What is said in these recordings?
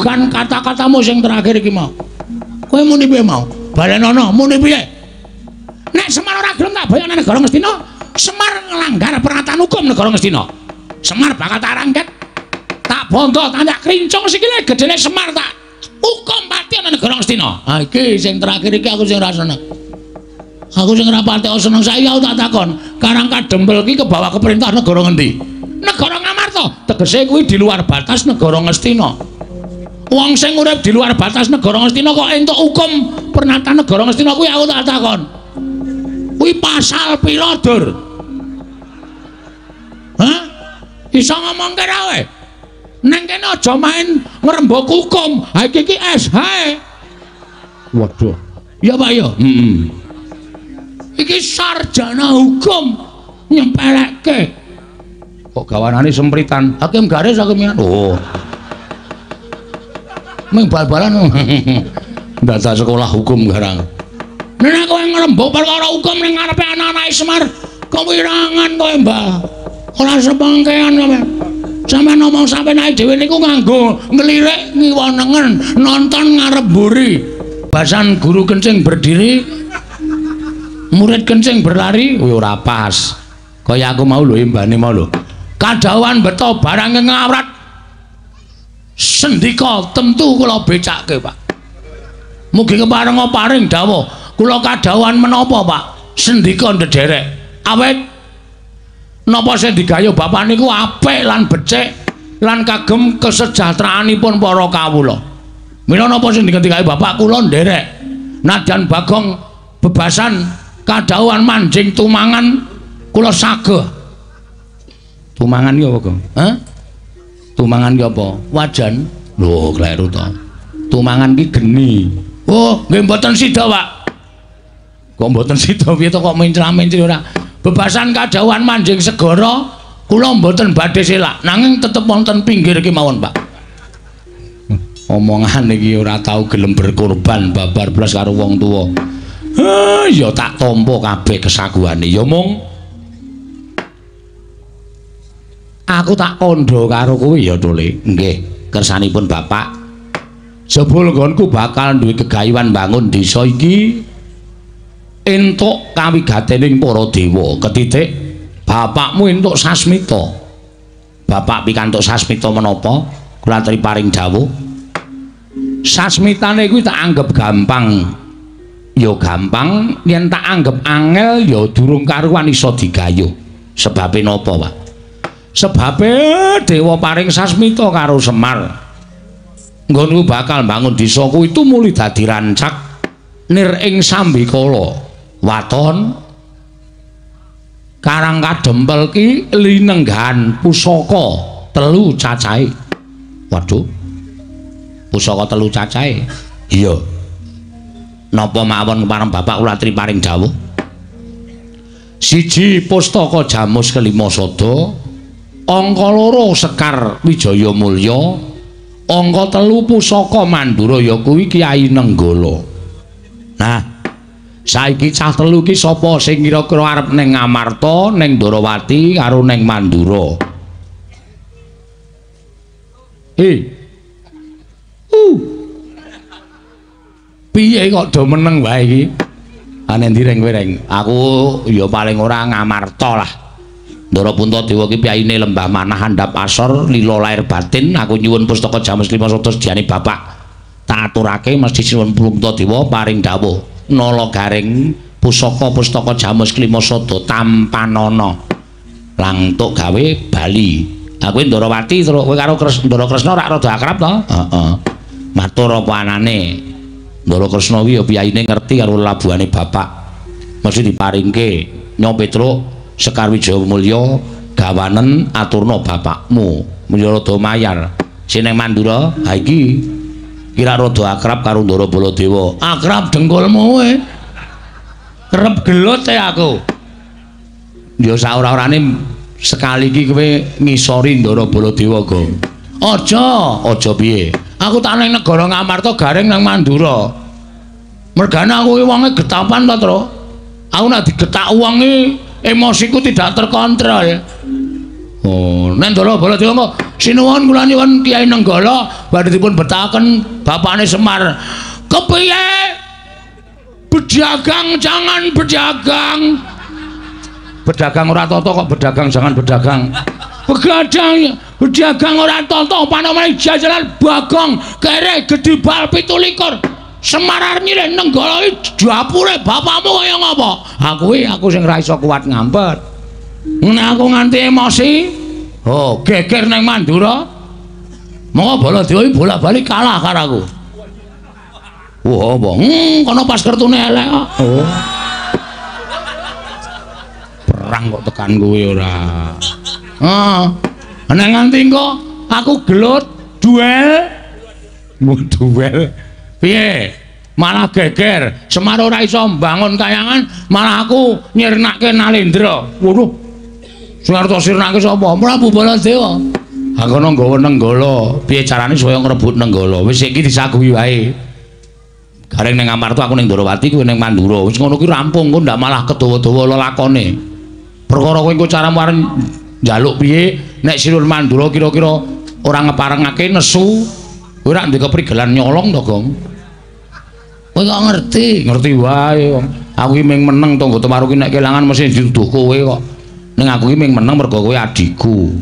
bukan kata-katamu sing terakhir iki mau. Kowe muni piye mau? Balenono muni piye? Nek Semar ora gelem tak bayane negara Ngastina, Semar nglanggar peraturan hukum negara Ngastina. Semar bakal tak rangket. Tak bondo tandak krincung sikile gedene Semar tak hukum pati ana negara Ngastina. Ha iki sing terakhir iki aku sing ra seneng. Aku sing ora pati seneng saiki aku tak takon, Karang Kadempel iki kebawa ke perintah negara ngendi? Negara Ngamarta. Tegese kuwi di luar batas negara Ngastina. Wong sing urip di luar batas negara Ngastina kok entuk hukum pernatan negara Ngastina kuwi aku tak takon. Kuwi pasal pira, Dur? Hah? Iso ngomong kira kowe? Neng kene aja main ngrembug hukum. Ha iki SH. Waduh. Ya Pak ya. Iki sarjana hukum nyempelekke. Kok gawanane sempritan? Hakim garis hakim. Oh. Meng bal-balan. Data sekolah hukum garang. Nek kowe ngrembug perkara hukum ning ngarepe anak-anak Semar, kewirangan kowe, Mbah. Ora sepengkean kowe. Sampe ngomong sampe naik dhewe niku nganggo nglirik ngiwonengen nonton ngarep mburi. Basan guru kencing berdiri, murid kencing berlari, ora pas. Kaya aku mau lho imbane mau lho. Kadhawan beto barang ngawrat. Sendika tentu kula becakke, Pak. Mugi keparenga paring dawuh. Kula kadhawan menapa, Pak? Sendika ndederek. Awet napa sing digayo bapak niku apik lan becik lan kagem kesejahteraanipun para kawula. Mila napa sing digayo bapak kula nderek. Nadyan Bagong bebasan kadhawuhan manjing tumangan kula sageh. Tumangan ki apa, Gong? Hah? Tumangan ki apa? Wajan. Lho, kleru to. Tumangan ki geni. Oh, nggih mboten sida, Pak. Kok mboten sida piye to kok mencra-mencri ora? Bebasan kadhawuhan manjing segara kula mboten badhe selak nanging tetep wonten pinggir kemawon, Pak. Omongan iki ora tau gelem berkorban babar blas karo wong tuwa. Ya tak tampa kabeh kesaguhane ya mung aku tak kandha karo kowe ya Tole. Nggih, kersanipun Bapak. Jebul nggonku bakal duwe gegayuhan bangun desa iki entuk kawigatening para dewa. Ketitik bapakmu entuk sasmita. Bapak pikantuk sasmita menapa? Kula aturi paring dawuh. Sasmitane kuwi tak anggap gampang. Ya gampang, yen tak anggap angel ya durung karuan iso digayuh. Sebabe napa, Pak? Sebabe dewa paring sasmita karo Semar. Nggonku bakal bangun desa kuwi itu muli dadi rancak nir ing Sambikala. Waton Karang Kadempel ki linenggahan pusaka 3 cacahe. Waduh. Pusaka 3 cacahe. Iya. Napa mawon kepareng Bapak kula aturi paring dawuh. 1 Pustaka Jamus Kelima Sada, angka 2 Sekar Wijaya Mulya, angka 3 Pusaka Mandura ya kuwi Kyai Nenggala. Nah, saiki cah 3 ki sapa sing kira-kira arep ning Ngamarta, ning Ndarawati karo ning Mandura? Piye kok do meneng wae iki? Ane ndi reng wereng? Aku ya paling ora Ngamarta lah. Ndara Puntadewa ki pyaine Lembah Manah handhap asor lila lair batin. Aku nyuwun Pustaka Jamus Kelima Sada sediane Bapak. Tak aturake mesti sinuwun Puntadewa paring dawuh. Nala garing Pustaka Jamus Kelima Sada tampanana langtuk gawe bali. Aku Ndarawati terus kowe karo Ndara Kresna rak rada akrab to? Heeh. Matur apa anane? Ndara Kresna kuwi ya pyaine ngerti karo labuhane Bapak. Mesti diparingke Nyong Petruk Sekar Wijaya Mulya gawanen aturna bapakmu. Mulya rada mayar. Sineng Mandura, ha iki kira rada akrab karo Ndara Baladewa. Akrab dengkulmu kowe. Kerep gelut aku. Ya saora-orane sekali iki kowe ngisori Ndara Baladewa, Gong. Aja piye? Aku tak ning negara Ngamarta garing nang Mandura. Mergane aku iki wonge getapan to, Tru. Aku nek digetak wong iki emosiku tidak terkontrol. Oh, nek Ndara Baladewa kok sinuwun kula nyuwun Kyai Nenggala badhe dipun betahaken bapakne Semar. Kepiye? Berdagang jangan berdagang. Berdagang ora tata kok berdagang jangan berdagang. Begadang berdagang ora tata panemane jajalan Bagong kere Gedibal 17. Semar arep nyilih Nenggala iki dapure bapakmu kaya ngapa? Aku sing ra iso kuat ngampet. Nek aku nganti emosi, oh geger nang Mandura. Monggo Baladewa iki bolak-balik kalah karo aku. Wah, apa? Kono pas kertune elek kok. Oh. Perang kok tekan kowe ora. Nek nganti engko aku gelut duel. Duel. Piye? Malah geger. Semar ora iso mbangun kayangan, malah aku nyirnake Nalendra. Waduh. Sing arep sirnake sapa? Prabu Baladewa. Ha kono nggawa Nenggala. Piye carane supaya ngrebut Nenggala? Wis iki disaguhi wae. Gareng ning Amarta aku ning Ndarawati kowe ning Mandura. Wis ngono kuwi rampung, kok ndak malah kedawa-dawa lelakone. Perkara kowe engko caramu arep njaluk piye? Nek Sirul Mandura kira-kira ora ngeparengake nesu, ora ndek keprigelan nyolong to, Gong. Kowe kok ngerti? Ngerti wae wong. Aku iki ming meneng tangga Temaru ki nek kelangan mesti dituduh kowe kok. Ning aku iki ming meneng mergo kowe adikku.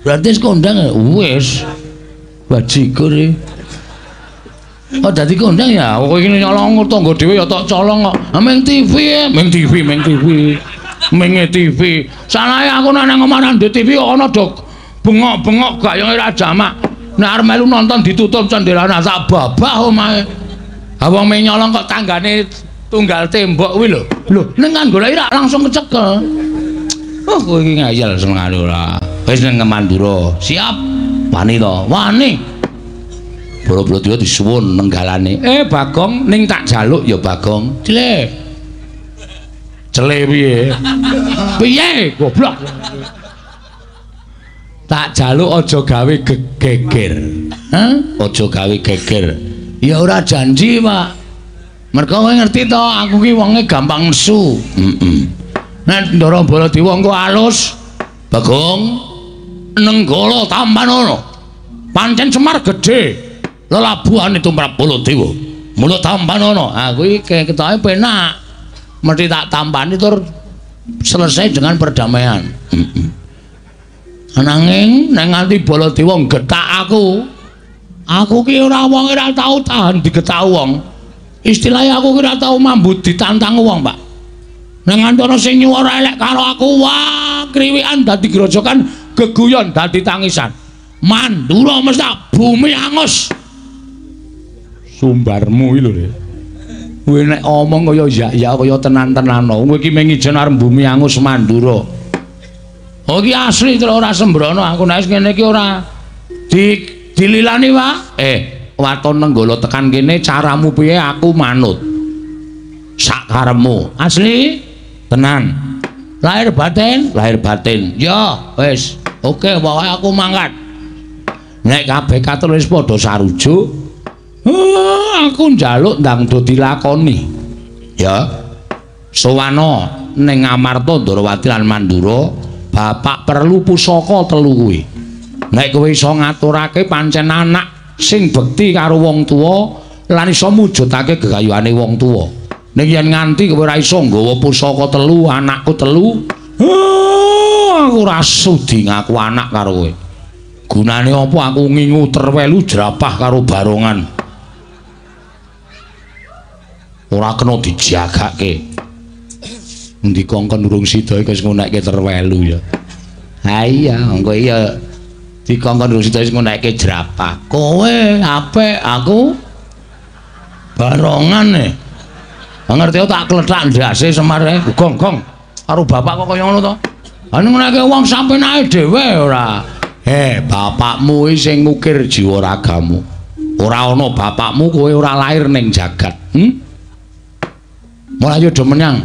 Berarti wis kondang wis. Bajigur iki. Oh dadi kondang ya. Kowe iki nyolong tangga dhewe ya tok colong kok. Ming TV, ming TV. Ming TV. Salahe aku nek nang omah ndek TV kok ana dok bengok-bengok gak yang ora jamak. Nek arep melu nonton ditutup cendelane sak babah omahe. Ha wong ming nyolong kok tanggane tunggal tembok kuwi lho. Lho, ning Nenggala ira langsung kecekel. Oh, kowe iki ngayal senengane ora. Wis ning Mandura. Siap. Wani to? Wani. Boro-boro disuwun Nenggalane. Bagong ning tak jaluk ya Bagong. Cile. Cele piye? Piye? Goblok. Tak jaluk aja gawe geger. Hah? Aja gawe geger. Ya ora janji, Pak. Mergo kowe ngerti to, aku ki wonge gampang nesu. Nek Ndara Baladewa engko alus, Bagong Nenggala tampanono. Pancen Semar gedhe. Lelabuhane tumrap Baladewa. Mula tampanono. Aku iki ketoke penak. Mesti tak tampani tur selesai dengan perdamaian. Nanging nek nganti Baladewa nggetak aku ki ora wong ora tau tahan digetak wong. Istilahnya aku kira tau mambu ditantang wong, Pak. Nek nganti ana sing nyuwara elek karo aku, wah, kriwikan dadi grojokan, geguyon dadi tangisan. Mandura mesti bumi angus. Sumbarmu iki lho. Kowe nek omong kaya ya kaya tenan-tenan. Kowe iki mung ijen arep bumi angus Mandura. Oh iki asli terus ora sembrono aku nek ngene iki ora dililani, Pak. Waton Nenggala tekan kene caramu piye aku manut. Sak karepmu. Asli tenan. Lahir batin. Ya, wis. Oke, pokoke aku mangkat. Nek kabeh katon wis padha sarujuk, aku njaluk ndang do dilakoni. Ya. Sowana ning Amarta Ndarawati lan Mandura, bapak perlu pusaka 3 kuwi. Nek kowe iso ngaturake pancen anak sing bekti karo wong tuwa lan iso mujudake gegayuhane wong tuwa. Ning yen nganti kowe ora iso nggawa pusaka 3, anakku 3, aku ora sudi ngaku anak karo kowe. Gunane apa aku ngingu terwelu jerapah karo barongan. Ora kena dijagake. Endi kongkon urung sida iki wis ngonekke terwelu ya. Ha iya, engko iya dikongkon urung sida wis ngonekke jerapah. Kowe apik, aku barongan e. Ngerti tak klethak ndase Semar e. Gong karo bapak kok kaya ngono to. Ha ngonekke wong sampenake dhewe ora. Bapakmu iki sing ngukir jiwa ragamu. Ora ana bapakmu kowe ora lahir ning jagat. Mulai yo do menyang.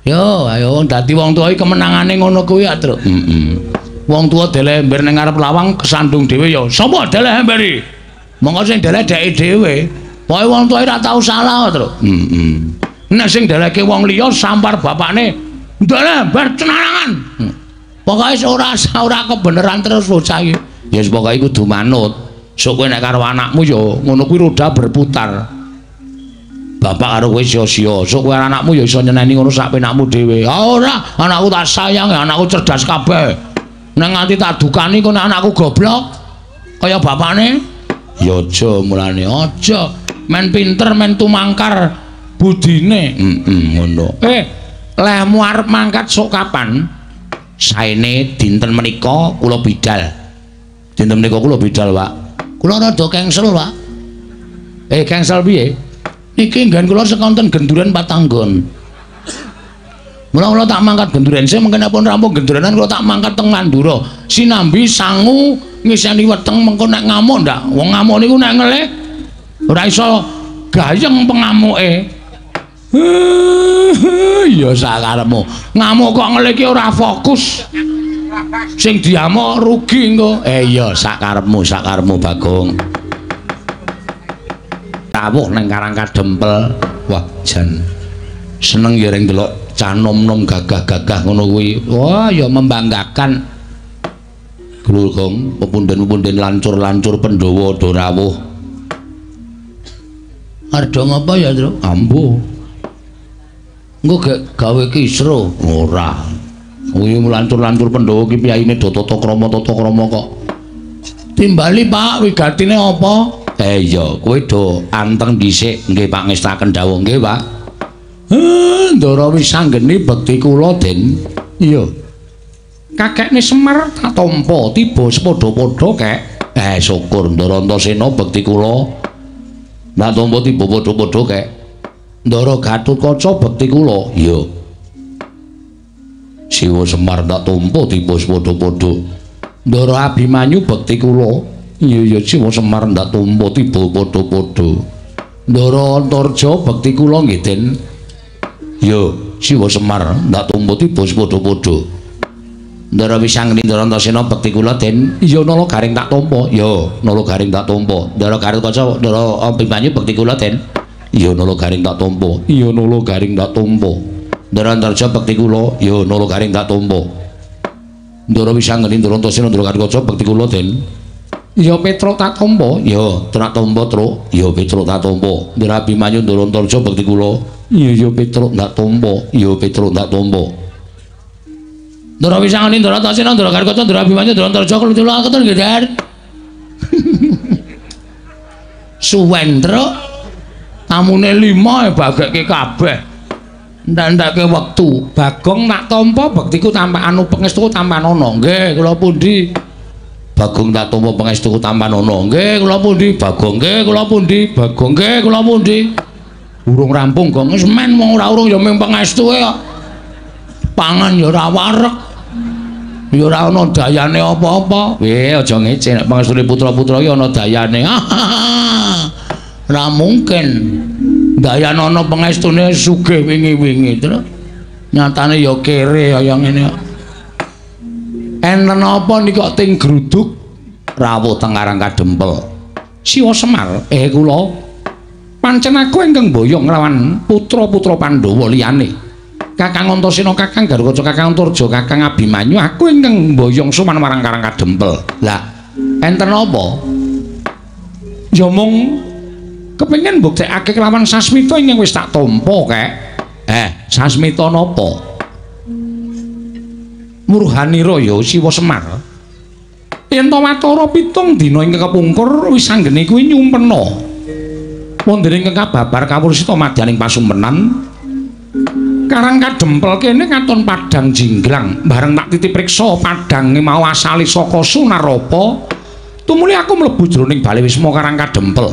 Yo, ayo dadi wong tuwa iki kemenangane ngono kuwi ya, Truk. Wong tuwa delember ning ngarep lawang kesandung dhewe ya. Sapa delemberi? Monggo sing deledeki dhewe. Pokoke wong tuwa ora tau salah, Truk. Nek sing deleke wong liya sampar bapakne delember cenangan. Pokoke ora kebeneran terus bocah iki. Ya wis pokoke kudu manut. Sok kowe nek karo anakmu ya ngono kuwi roda berputar. Bapak karo kowe sia-sia. Sok kowe anakmu ya iso nyeneni ngono sak penakmu dhewe. Ora, anakku tak sayang, anakku cerdas kabeh. Nek nganti tak dukani kok anakku goblok kaya bapakne. Ya aja mulane aja. Men pinter, men tumangkar budine. Ngono. Lehmu arep mangkat sok kapan? Saene dinten menika kula bidal. Dinten menika kula bidal, Pak. Kula rada cancel, Pak. Cancel piye? Niki nggen kula sekonten genduren patanggon. Mula tak mangkat genduren, saya mengkene pun rampung gendurenan kula tak mangkat teng Mandura. Sinambi sangu ngiseni weteng mengko nek ngamuk ndak. Wong ngamuk niku nek ngelih ora iso gayeng pengamuke. Ya sakarepmu. Ngamuk kok ngelih ki ora fokus. Sing diamuk rugi engko. Iya sakarepmu Bagong. Tawuh nang Karang Kadempel. Wah, jan seneng ya reng delok cah nom-nom gagah-gagah ngono kuwi. Wah, ya membanggakan. Glulgong pepunden-pepunden lancur-lancur Pandhawa do rawuh. Arda ngapa ya, Tru? Ambo. Engko gek gawe kisru ora. Kuwi lancur-lancur Pandhawa ki piyayine do tata krama kok. Timbali Pak, wigatine apa? Iya, kowe do anteng dhisik nggih Pak ngestaken dawuh nggih Pak. Ndara wis anggeni bekti kula Den. Iya. Kakekne Semar tak tampa tiba sepadha-padha kek. Syukur Ndara Antasena bekti kula. Tak tampa tiba padha-padha kek. Ndara Gatotkaca bekti kula. Iya. Siwa Semar tak tampa tiba sepadha-padha. Ndara Abimanyu bekti kula. Iya Siwa Semar ndak tampa tiba padha-padha. Ndara Antarja bekti kula nggih Den. Iya Siwa Semar ndak tampa tiba padha-padha. Ndara Wisanggeni Ndara Antasena bekti kula Den. Iya Nala Garing tak tampa. Iya Nala Garing tak tampa. Ndara Gatotkaca Ndara Abimanyu bekti kula Den. Iya Nala Garing tak tampa. Iya Nala Garing tak tampa. Ndara Antarja bekti kula. Iya Nala Garing tak tampa. Ndara Wisanggeni Ndara Antasena Ndara Gatotkaca bekti kula Den. Iya Petruk tak tampa. Iya tak tampa Truk. Iya Petruk tak tampa. Ndara Abimanyu Ndara Antarja bekti kula. Iya Petruk tak tampa. Iya Petruk tak tampa. Ndara Wisanggeni Ndara Antasena Ndara Gatotkaca Ndara Abimanyu Ndara Antarja kula ketun nggih Den. Suwen Truk. Tamune 5 bagekke kabeh. Ndak-ndake wektu. Bagong tak tampa bektiku tampa anu pangestuku tampan ana. Nggih kula pundi? Bagong tak tampa pangestuku tampan ana. Nggih kula pundi? Bagong nggih kula pundi? Bagong nggih kula pundi? Urung rampung Gong wis men wong ora urung ya ming pangestuke kok. Pangan ya ora wareg. Ya ora ana dayane apa-apa. Aja ngece nek pangestune putra-putra iki ana dayane. Ora mungkin. Dayane ana pangestune sugih wingi-wingi terus. Nyatane ya kere kaya ngene kok. Enten apa niki kok ting gruduk rawuh teng Karang Kadempel. Siwa Semar, kula pancen aku ingkang boyong nglawan putra-putra Pandhawa liyane. Kakang Antasena, Kakang Gatotkaca, Kakang Antarja, Kakang Abimanyu, aku ingkang boyong suman marang Karang Kadempel. Lah, enten apa? Ya mung kepengin mbuktekake kelawan Sasmita ingkang wis tak tampa kek. Sasmita napa? Murhanira ya Siwa Semar. Yen to watara 7 dina ingkang kepungkur wis anggene kuwi nyumpena. Wonten ing kababar kawursita madyaning pasumpenan Karang Kadempel kene katon padang jinggrang bareng tak titip priksa padange mau asale saka Sunarapa tumuli aku mlebu jroning Bale Wisma Karang Kadempel.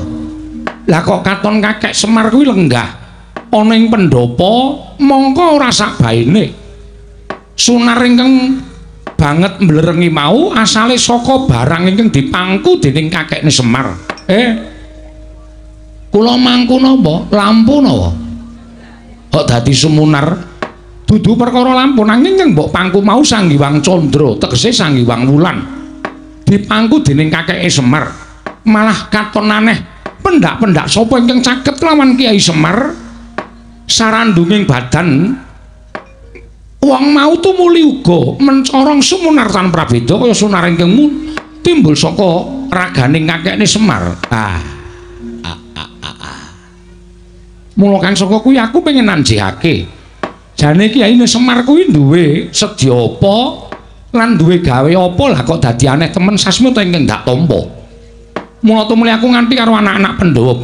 Lah kok katon kakek Semar kuwi lenggah ana ing pendhapa mongko ora sak baene sunar ingkang banget mblerengi mau asale saka barang ingkang dipangku dening kakekne Semar. Kula mangku napa? Lampu napa? Kok dadi sumunar? Dudu perkara lampu nanging yang mbok pangku mau Sanghyang Candra, tegese Sanghyang Wulan. Dipangku dening kakeke Semar. Malah katon aneh, pendak-pendak sapa ingkang caket lawan Kiai Semar sarandunging badan wong mau tumuli uga mencorong sumunartan prabeda kaya sunar ingkang timbul saka raganing kakekne Semar. Mula kang saka kuwi aku pengen nanjihake. Jane Kyaine Semar kuwi duwe sedya apa lan duwe gawe apa lah kok dadi aneh temen Sasmita ingkang dak tampa. Mula tumuli aku nganti karo anak-anak Pandhawa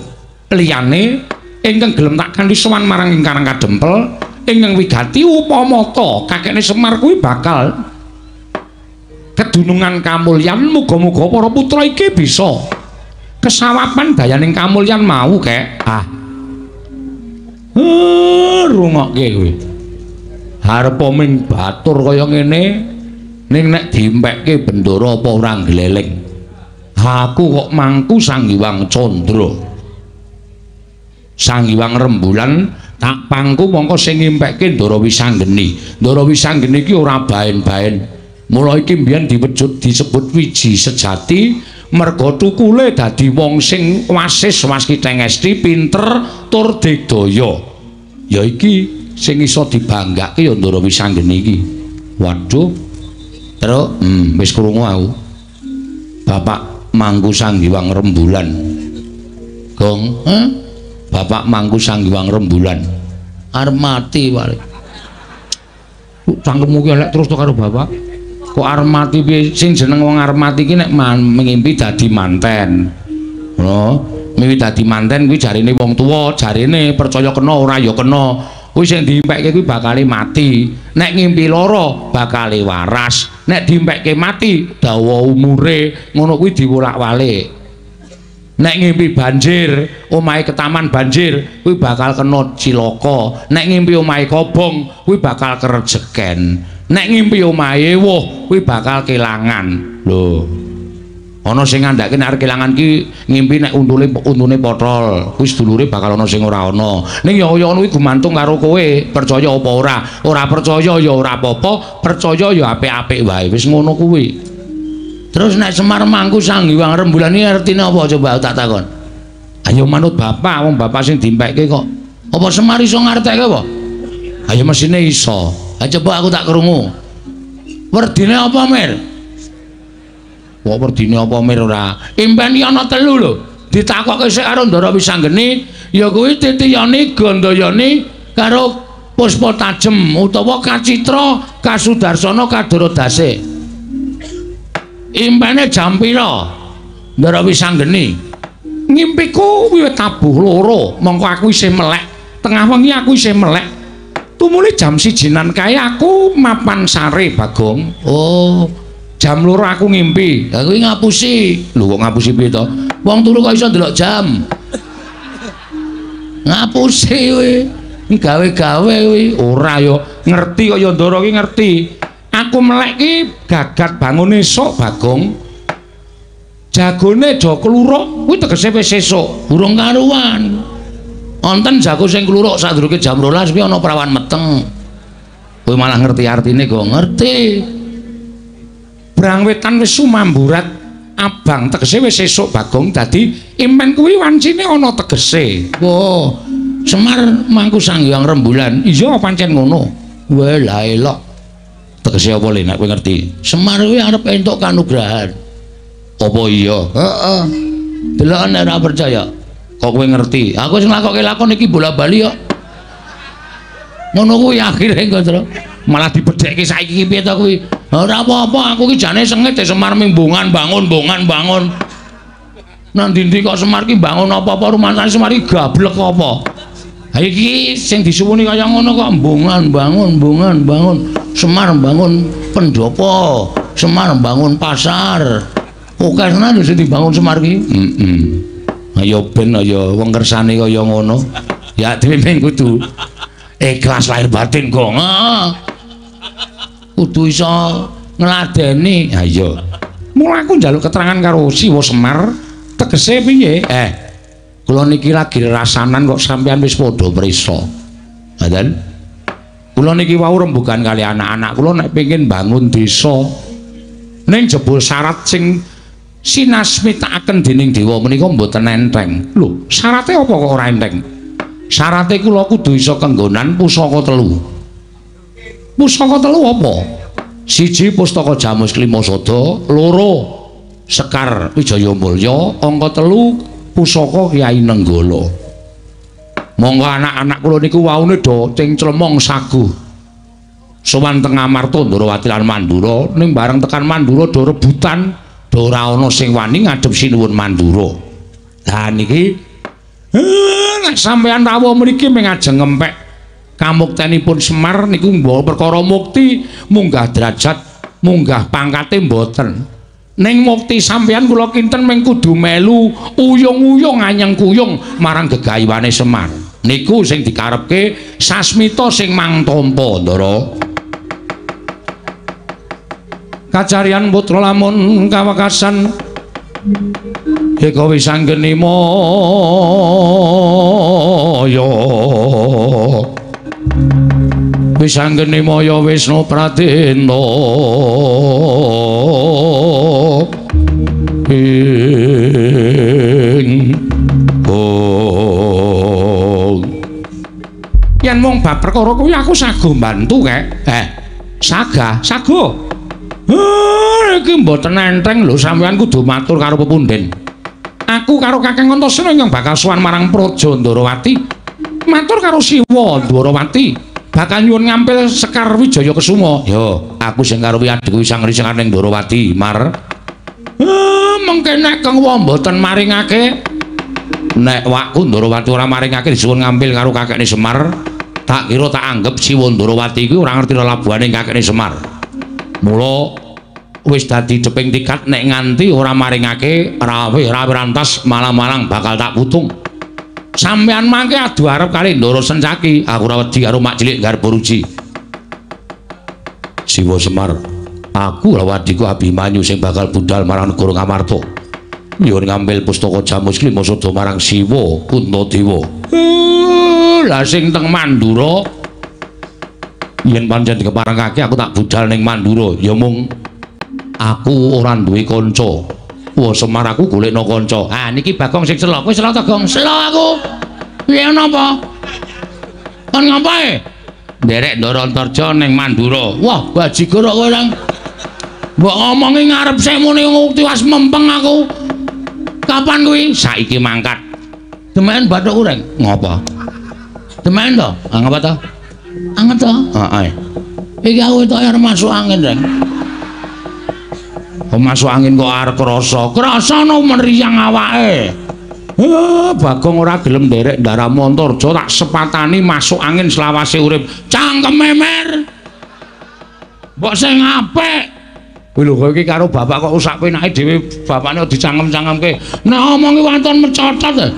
liyane ingkang gelem tak kanthi sowan marang ingkang kadempel ingkang wigati upama ta kakekne Semar kuwi bakal kedunungan kamulyan. Muga-muga para putra iki bisa kesawapan dayaning kamulyan mau kek. Rungokke kowe. Arep ming batur kaya ngene ning nek diempekke bendara apa ora gleleng. Aku kok mangku Sang Hyang Candra. Sang Hyang Rembulan tak pangku mongko sing ngimpekke Ndara Wisanggeni. Ndara Wisanggeni iki ora baen-baen. Mula iki mbiyen disebut wiji sejati merga tukule dadi wong sing wasis waskitheng esti pinter tur digdaya. Ya iki sing iso dibanggake ya Ndara Wisanggeni iki. Waduh. Terus wis krungu aku. Bapak mangku Sang Hyang Rembulan. Gong, Bapak mangku Sang Hyang Rembulan. Arep mati wae. Cangkemmu ki elek terus to karo bapak. Kok arep mati piye? Sing jeneng wong arep mati ki nek ngimpi dadi manten. Mimpi dadi manten kuwi jarine wong tuwa, jarine percaya kena ora ya kena. Kuwi sing diimpekke kuwi bakale mati. Nek ngimpi lara bakale waras. Nek diimpekke mati dawa umure ngono kuwi diwolak-walik. Nek ngimpi banjir, omahe ketaman banjir kuwi bakal kena cilaka. Nek ngimpi omahe kobong kuwi bakal kerejeken. Nek ngimpi omahe ewuh kuwi bakal kelangan. Lho. Ana sing ngandhake nek arep kelangan ki ngimpi nek untune pothol, kuwi sedulure bakal ana sing ora ana. Ning ya ngono kuwi gumantung karo kowe, percaya apa ora. Ora percaya ya ora apa-apa, percaya ya apik-apik wae. Wis ngono kuwi. Terus nek Semar mangku Sang Hyang Rembulan iki artine apa coba tak takon. Ayo manut bapak, wong bapak sing dimpekke kok. Apa Semar iso ngartekke apa? Ayo mesine iso. Ha coba aku tak krungu. Werdine apa, Mir? Kok werdine apa Mir ora? Impeni ana 3 lho. Ditakokke sik karo Ndara Wisanggeni, ya kuwi titiyane Gandayani karo Puspa Tajem utawa Kacitra, Kasudarsana, Kadorodase. Impene jam pira? Ndara Wisanggeni. Ngimpiku wiwit tabuh loro, mongko aku isih melek. Tengah wengi aku isih melek. Tumuli jam 1-an kae aku mapan sare Bagong. Oh, jam 2 aku ngimpi. Lah kuwi ngapusi. Lho kok ngapusi piye to? Wong turu kok iso ndelok jam. Ngapusi kowe. Gawe-gawe kowe. Ora ya ngerti kaya Ndara ki ngerti. Aku melek ki gagat bangun esuk Bagong. Jagone do kluruk kuwi tegese wis esuk, burung karuan. Wonten jago sing kluruk sadurunge jam 12 kuwi ana prawan meteng. Kowe malah ngerti artine kok ngerti. Brang wetan wis sumamburat abang tegese wis esuk Bagong dadi impen kuwi wancine ana tegese. Wah, Semar mangku Sang Hyang Rembulan. Iya pancen ngono. Wah, la elok. Tegese apa le nek kowe ngerti? Semar kuwi arep entuk kanugrahan. Apa iya? Heeh. Deloken nek ora percaya. Kok kowe ngerti? Aku sing lakoke lakon iki bola-bali kok. Ngono kuwi akhire Gondro. Malah dibedhekke saiki piye to kuwi? Ora apa-apa, aku ki jane sengit Semar mimbungan bangun. Nang ndi kok Semar ki bangun apa-apa rumasane Semar ki gablek apa? Ha iki sing disuwuni kaya ngono kok mbungan bangun. Semar bangun pendopo, Semar bangun pasar. Oke tenan sing dibangun Semar ki. Ayo ben ayo wong kersane kaya ngono. Ya dhewe men kudu ikhlas lahir batin kok. Kudu iso ngladeni. Ha iya. Mula aku njaluk keterangan karo Siwa Semar, tegese piye? Kula niki lagi rasanan kok sampean wis padha prisa. Ngoten. Kula niki wau rembugan kali anak-anak kula nek pengin bangun desa. Ning jebul syarat sing sinasmitakaken dening dewa menika mboten enteng. Lho, syarate apa kok ora enteng? Syarate kula kudu iso kenggonan pusaka 3. Pusaka telu apa? Siji Pustaka Jamus Klimasada, loro Sekar Wijaya Mulya, angka 3 Pusaka Kyai Nenggala. Monggo anak-anak kula niku waune do ting clemong sagu. Sowan teng Amarta Ndarawati lan Mandura, ning bareng tekan Mandura do rebutan, do ora ana sing wani ngadhep sinuwun Mandura. Lah niki nek sampeyan rawuh mriki mung ajeng ngempek kamuktenipun Semar niku mbawa perkara mukti, munggah derajat, munggah pangkate mboten. Ning mukti sampeyan kula kinten mung kudu melu uyung-uyung anyeng kuyung marang gegayuhane Semar. Niku sing dikarepke sasmita sing mangtampa, Ndara. Kacarian putra lamun kawekasan eka wis anggeni maya. Wis anggene maya Wisnu Pradena yen mung bab perkara kuwi aku sago mbantu kek. Saga iki mboten enteng lho, sampeyan kudu matur karo pepunden. Aku karo Kakang Antasena yang bakal sowan marang Praja Ndarawati, matur karo Siwa Ndarawati bakal nyuwun ngampil Sekar Wijaya Kesuma. Yo, aku sing karuwi adhiku Sang Risang ning Ndarawati, Mar. Mengke nek kang mboten maringake, nek wakku Ndarawati ora maringake disuwun ngampil karo kakekne Semar, tak kira tak anggap Siwa Ndarawati kuwi ora ngerti labuhane kakekne Semar. Mula wis dadi deping tikat nek nganti ora maringake rawe rantas malang-malang bakal tak putung. Sampeyan mangke adu arep kali Ndara Sencaki, aku ora wedi karo mak cilik Garba Ruji. Siwa Semar, aku lawadiku Abimanyu sing bakal budal marang negara Ngamarta. Nyuwun ngambil Pustaka Jamus Klimasada marang Siwa Kuntadewa. Lah sing teng Mandura yen pancen dikeparengake aku tak budal ning Mandura, ya mung aku ora duwe kanca. Wah Semar aku golekno kanca. Ah niki Bagong sing selo. Kowe selo ta, Gong? Selo aku. Piye napa? Kon ngapae? Nderek Ndara Antarja ning Mandura. Wah, bajigur kok kowe nang. Mbok ngomongi ngarep sik muni ngukti was mempeng aku. Kapan kuwi? Saiki mangkat. Demen bathuk ureng. Ngopo? Demen to? Ah ngapa to? Anget to? Heeh. Iki aku tok arep masuk angin, Reng. Masuk angin kok arep krasa no mriyang awake. Bagong ora gelem nderek Ndara Antarja, tak sepatani masuk angin selawase urip. Cangkem memer. Mbok sing apik. Kuwi lho kowe iki karo bapak kok usak penake dhewe bapakne dicangkem-cangkemke. Nek omongi wonten mecotot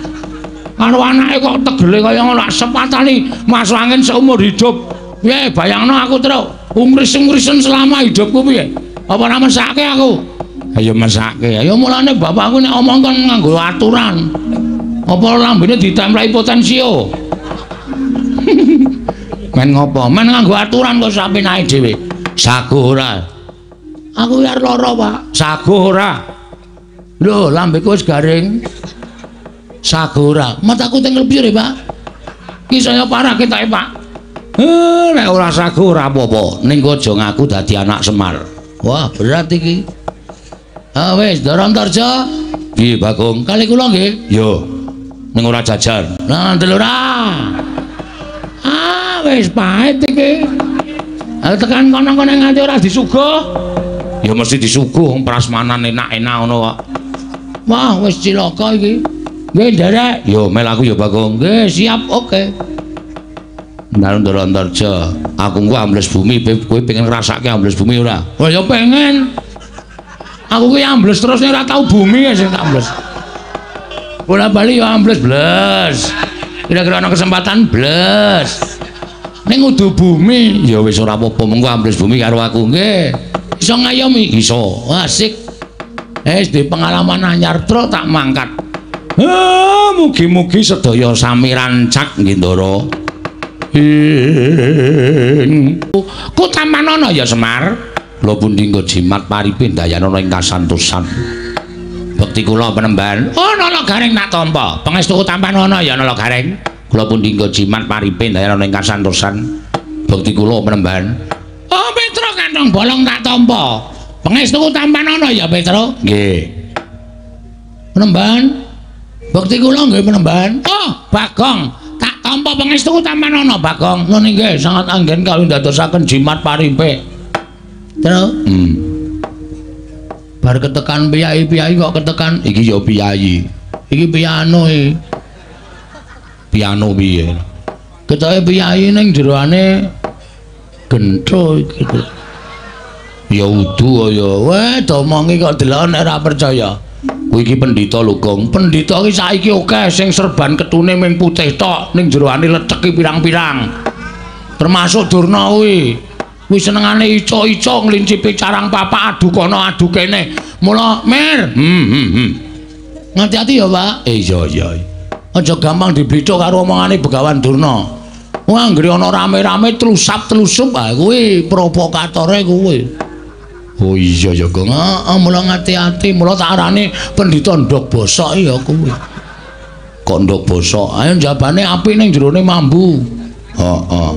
karo anake kok tegele kaya ngono, sepatani masuk angin seumur hidup. Piye bayangno aku terus umris-umrisen selama hidupku piye? Apa ora mesake aku? Ayo mesake. Ya mulane bapakku nek omong kan nganggo aturan. Apa lambene ditempleki potensio? Men ngopo? Men nganggo aturan kok sapenake dhewe. Sago ora. Aku ya lara, Pak. Sago ora. Lho, lambeku wis garing. Sago ora. Mataku teng lebih, Pak. Ki saya parah ketake, Pak. Nek ora sago ora apa-apa. Ning aja ngaku dadi anak Semar. Wah, berat iki. Wis, Ndara Antarja. Piye, Bagong? Kali kula nggih. Yo. Ning ora jajan. Lah, ndelok ora. Wis pahit iki. Tekan kono-kono nganti ora disuguh. Ya mesti disuguh prasmanan enak-enak ngono kok. Wah, wis cilaka iki. Nggih, nderek. Yo, mel aku ya, Bagong. Nggih, siap, oke. Ndara Antarja, aku ku ambles bumi, kowe pengen ngrasake ambles bumi ora? Oh ya pengen. Aku ki ambles terus ora tau bumi sing tak ambles. Bola bali ya ambles bles. Kira-kira ana kesempatan bles. Ning udu bumi, ya wis ora apa-apa, mengko ambles bumi karo aku nggih. Iso ngayomi, iso. Asik. Di pengalaman anyar truk tak mangkat. Mugi-mugi sedaya sami rancak nggih, Ndara. Ku tampanono ya Semar. Kula pundi nggo jimat paripin dayana ing kasantosan. Bekti kula penemban. Oh nana garing nak tampa. Pangestu tampanono ya nana garing. Kula pundi nggo jimat paripin dayana ing kasantosan. Bekti kula penemban. nang bolong tak tampa. Pangestuku tampan ana ya Petro? Nggih. Penemban. Bakti kula nggih penemban. Oh, Bagong. Tak tampa pangestuku tampan ana Bagong. Ngene nggih sangat anggen kawin dadosaken jimat parimpe. Terus? Bar ketekan piyai-piyai kok ketekan iki ya piyai. Iki piano iki. Piano piye? Ketoke piyai ning jeroane gentho iki. Ya udu ya. Weh, domongi kok delok nek ora percaya. Kuwi iki pendhita lho, Gong. Pendhita iki saiki akeh sing serban ketune ming putih tok, ning jeroane lecek pirang-pirang. Termasuk Durna kuwi. Wis senengane ico-ico nglincipi carang papa adu kono adu kene. Mula Mir. Ngati-ati ya, Pak. Iya. Aja gampang diblithuk karo omongane Begawan Durna. Wah, anggere ana rame-rame tlusap-tlusup ah kuwi provokatore kuwi. Oh iya ya, Gong. Mula ngati-ati, mula tak arani pendhita ndok bosok ya kuwi. Kok ndok bosok? Ayo jabane apik ning jerone mambu. Heeh.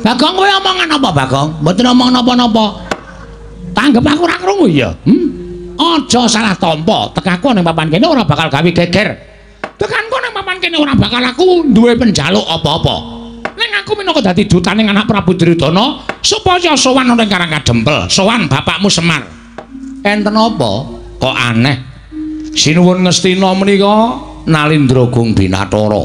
Bagong kowe omongan apa, Bagong? Mboten omong napa-napa. Tanggep aku ora krungu ya. Aja salah tampa. Tekaku ning papan kene ora bakal gawe geger. Tekanku ning papan kene ora bakal aku duwe penjaluk apa-apa. Ning aku minangka dadi dutaning anak Prabu Duryudana supaya sowan ning Karangkadempel, sowan bapakmu Semar. Enten apa? Kok aneh. Sinuwun Ngastina menika Nalindra-Gung Binathara.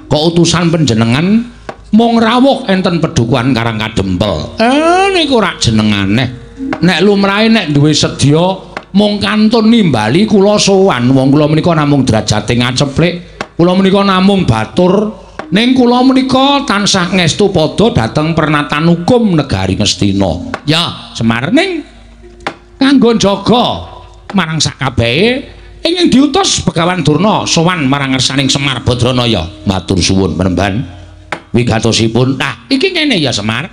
Kok utusan panjenengan mung rawuh enten Pedukuhan Karangkadempel. Niku rak jenengane. Nek lumrahe nek duwe sedya mung kantun nimbali kula sowan. Wong kula menika namung derajate ngaceplik. Kula menika namung batur. Ning kula menika tansah ngestu padha dhateng pernatan hukum negari Ngastina. Ya, Semar ning kanggo jaga marang sakabehe ingin diutus Begawan Durna sowan marang ngersaning Semar Badranaya. Matur suwun Penemban. Wigatosipun. Nah, iki ngene ya Semar.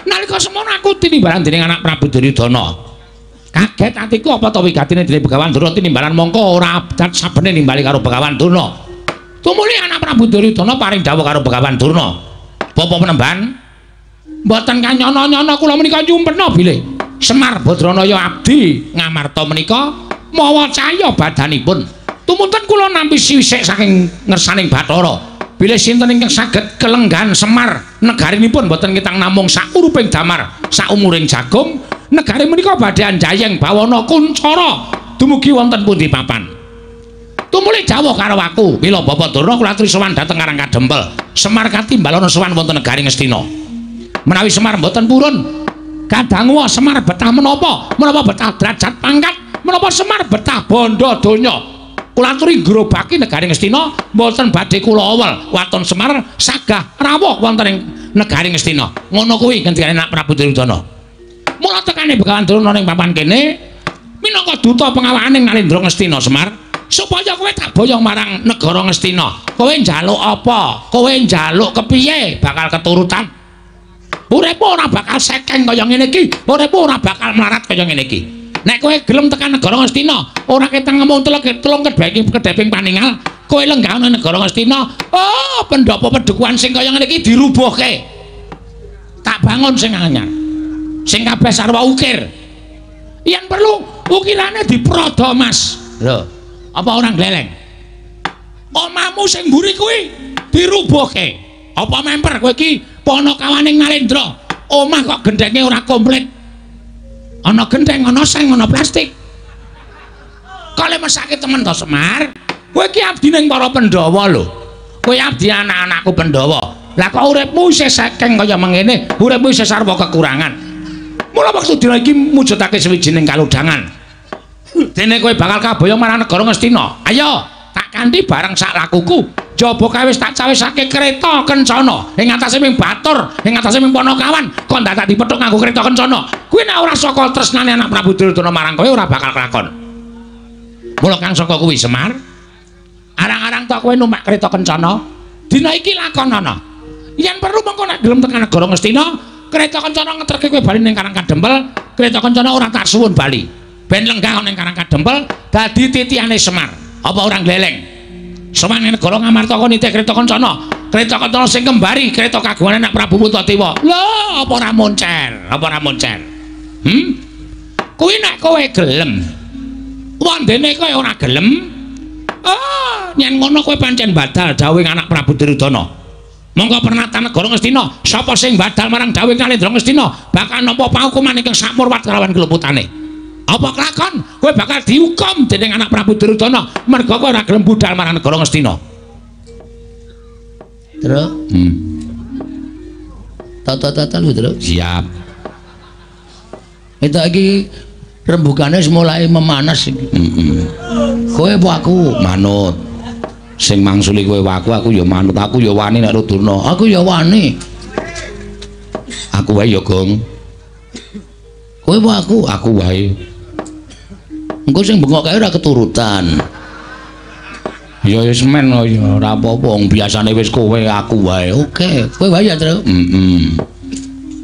Nalika semono aku tinimbalan dening anak Prabu Duryudana. Kaget atiku apa to wigatine dening Begawan Durna tinimbalan mongko ora adat sabene nimbali karo Begawan Durna. Tumuli anak Prabu Duryudana paring dawuh karo Begawan Durna. Bapa Penemban, mboten kanyono-nyono kula menika nyumpena bilih Semar Badranaya abdi ngamarta menika mawa cahya badanipun. Tumunten kula nampi siwisik saking ngersaning Bathara. Bilih sinten ingkang saged kelenggan Semar negarinipun boten kitang namung sakuruping damar saumuring jagung negari menika badhe anjayeng bawana kuncara dumugi wonten pundi papan. Tumuli dawuh karo aku, mila Bapak Durna kula aturi sowan dhateng Karangkadempel. Semar katimbal ana sowan wonten negari Ngastina. Menawi Semar boten purun kadangku Semar betah menapa betah derajat pangkat menapa Semar betah bondo donya. Kula aturi grobaki negari Ngastina mboten badhe kula awel waton Semar sagah rawuh wonten ing negari Ngastina. Ngono kuwi ngendikane anak Prabu Duryudana. Mula tekane Begawan Durna ning papan kene minangka duta pengawahaning Nalindra Ngastina Semar supaya kowe tak boyong marang negara Ngastina. Kowe njaluk apa? Kowe njaluk kepiye bakal keturutan? Uripmu ora bakal sekeng kaya ngene iki. Uripmu ora bakal mlarat kaya ngene iki. Nek kowe gelem tekan negara Ngastina, ora ketang ngomong telung kedheping paningal, kowe lenggah nang negara Ngastina, oh, pendopo Pedukuhan sing kaya ngene iki dirubuhke. Tak bangun sing anyar. Sing kabeh sarwa ukir. Yen perlu ukirane diprodo, Mas. Lho, apa orang gleleng? Omahmu sing mburi kuwi dirubuhke. Apa memper kowe iki panakawaning Nalindra? Omah kok gendenge ora komplit. Ana gendeng, ana seng, ana plastik. Kok le mesake temen to Semar? Kowe iki abdi ning para Pandhawa lho. Kowe abdi anak-anakku Pandhawa. Lah kok uripmu isih sekeng kaya mengene, uripmu isih sarwa kekurangan. Mula wektu dina iki mujudake sawijining kalodhangan. Dene kowe bakal kaboyong marang negara Ngastina. Ayo, tak kanthi bareng sak lakuku. Jaba kae wis tak cawisake kereta kencana ing atase ming batur, ing atase ming Panakawan, kok ndak dipethuk nganggo kereta kencana. Kuwi nek ora saka tresnane anak Prabu Duryudana marang kowe ora bakal kelakon. Mula kang saka kuwi Semar, arang-arang tok kowe numpak kereta kencana, dina iki lakonana. Yen perlu mengko nek gelem tekan negara Ngastina, kereta kencana ngeterke kowe bali ning Karangkadempel, kereta kencana ora tak suwun bali. Ben lenggah ning Karangkadempel dadi titiane Semar. Apa orang gleleng? Sowan ning negara Ngamarta kok nitih kereta kencana. Kreta Kencana sing kembari kreta kagungane anak Prabu Puntadewa. Lho, apa ora moncer? Apa ora moncer? Kuwi nek kowe gelem. Wondene kowe ora gelem. Oh, yen ngono kowe pancen badal dawuh anak Prabu Duryudana. Monggo pernatan negara Ngastina, sapa sing badal marang dawuh Kalendra Ngastina bakal nampa paukuman ingkang sakmurwat kelawan keluputane. Apa kelakon? Kowe bakal dihukum dening anak Prabu Duryudana merga kowe ora gelem budal marang negara Ngastina. Terus? Tata-tata lu terus. Siap. Itu iki rembugane mulai memanas iki. Kowe apa aku? Manut. Sing mangsuli kowe aku ya manut, aku ya wani nek Durna. Aku ya wani. Aku wae ya, Gong. Kowe apa aku? Aku wae. Engko sing bengok kae ora keturutan. Ya wis men ya ora apa-apa, wong biasane wis kowe aku wae. Oke, kowe wae ya, Tru.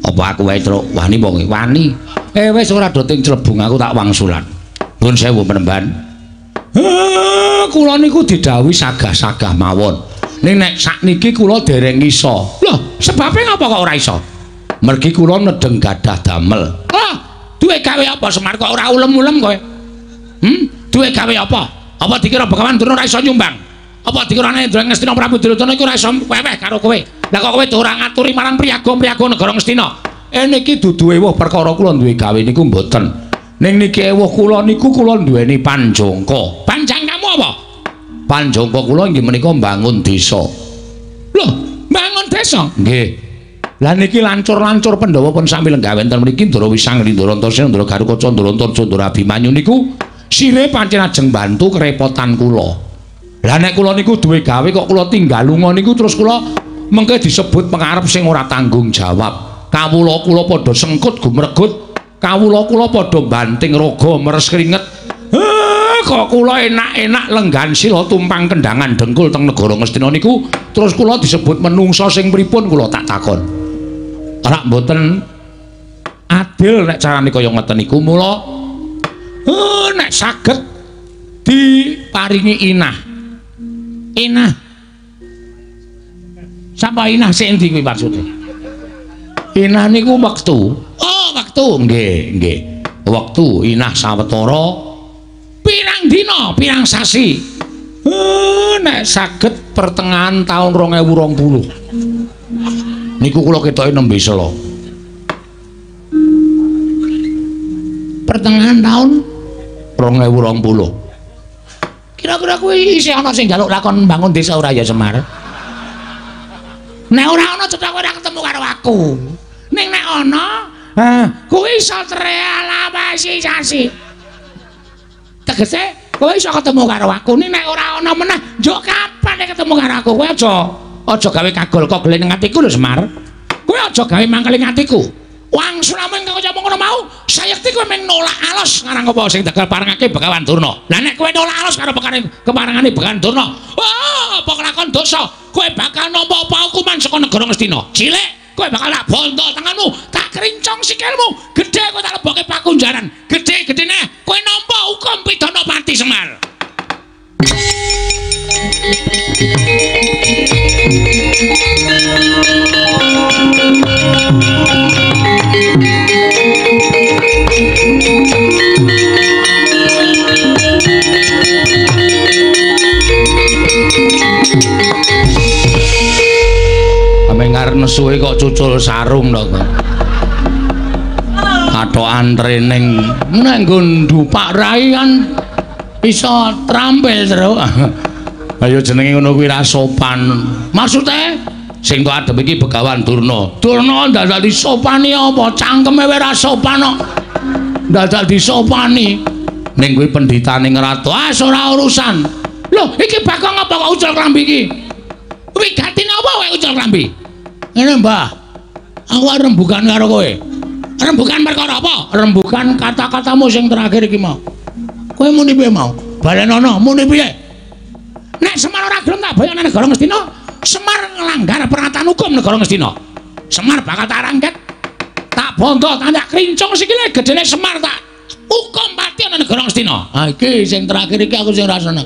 Apa aku wae, Tru? Wani apa kowe? Wani. Wis ora doting Clebung aku tak wangsulan. Nuwun sewu penemban. Kula niku didhawuhi sagah-sagah mawon. Ning nek sakniki kula dereng iso. Lho, sebabe ngapa kok ora iso? Mergi kula nedeng gadah damel. Duwe gawe apa Semar kok ora ulem-ulem kowe? Duwe gawe apa? Apa dikira Begawan Durna ora iso nyumbang? Apa dikira Nendra Ngastina Prabu Duryudana iku ora iso weweh karo kowe? Lah kok kowe ora ngaturi marang priyaga-priyaga negara Ngastina? Niki dudu ewuh perkara kula duwe gawe niku mboten. Ning niki ewuh kula niku kula duweni panjangka. Panjangkamu apa? Panjangka kula inggih menika mbangun desa. Lho, mbangun desa? Nggih. Lah niki lancur-lancur Pandhawa pun sami lenggawe enten mriki Ndara Wisang, Ndara Antasena, Ndara Garukaca, Ndara Antarja, Ndara Abimanyu niku sire pancen ajeng bantu kerepotan kula. Lah nek kula niku duwe gawe kok kula tinggal lunga niku terus kula mengke disebut pengarep sing ora tanggung jawab. Kawula kula padha sengkut gumregut, kawula kula padha banting raga meres keringet. Kok kula enak-enak lenggan sila tumpang kendangan dengkul teng negara Ngastina niku terus kula disebut menungsa sing pripun kula tak takon. Ora mboten adil nek carane kaya ngeten niku mula nek saged diparingi inah. Inah. Sapa inah sing endi kuwi maksude? Inah niku wektu. Oh, wektu. Nggih. Wektu inah sawetara pirang dina, pirang sasi. Nek saged pertengahan tahun 2020. Niku kula ketoke nembe sela. Pertengahan tahun 2020. Kira-kira kuwi isih ana sing njaluk lakon bangun desa ora ya Semar? Nek ora ana cetha ora ketemu karo aku. Ning nek ana, kuwi iso treala sasi. Tegese kowe iso ketemu karo aku. Nek ora ana meneh, yo kapan nek ketemu karo aku? Kowe aja gawe kagol kok gelen atiku lho Semar. Kowe aja gawe mangkel atiku. Wang sulamen kang ngomong ngono mau, sayekti kowe mung nolak alus ngarang apa sing tegal parengake Begawan Durna. Lah nek kowe nolak alus karo keparengane Begawan Durna, apa kelakon dosa? Kowe bakal nampa hukuman saka negara Ngastina. Cilik, kowe bakal tak bondo tanganmu, tak krincong sikilmu. Gedhe kowe tak lebokke pakunjaran. Gedhe-gedhene kowe nampa hukum pidana mati Semar. Amengar nesuhe kok cucul sarung to. Athokan trening nek nggo ndupak rai kan iso trampil terus. Ayo jenenge ngono kuwi ra sopan. Maksude sing kok adep iki Begawan Durna. Durna dadak disopani apa? Cangkeme wae ra sopan kok. Dadak disopani. Ning kuwi pendhitane ngrato. Ora urusan. Lho, iki bakal apa kok ucul klambi iki? Wigatine apa wae ucul klambi? Ngene, Mbah. Aku rembugan karo kowe. Rembugan perkara apa? Rembugan kata-katamu sing terakhir iki mau. Kowe muni piye mau? Balenono muni piye? Nek Semar ora gelem tak bayane negara Ngastina, Semar nglanggar pernyataan hukum negara Ngastina. Semar bakal tak rangket. Tak bondo, tak krincong sikile gedene Semar tak hukum mati ana negara Ngastina. Ha iki sing terakhir iki aku sing ora seneng.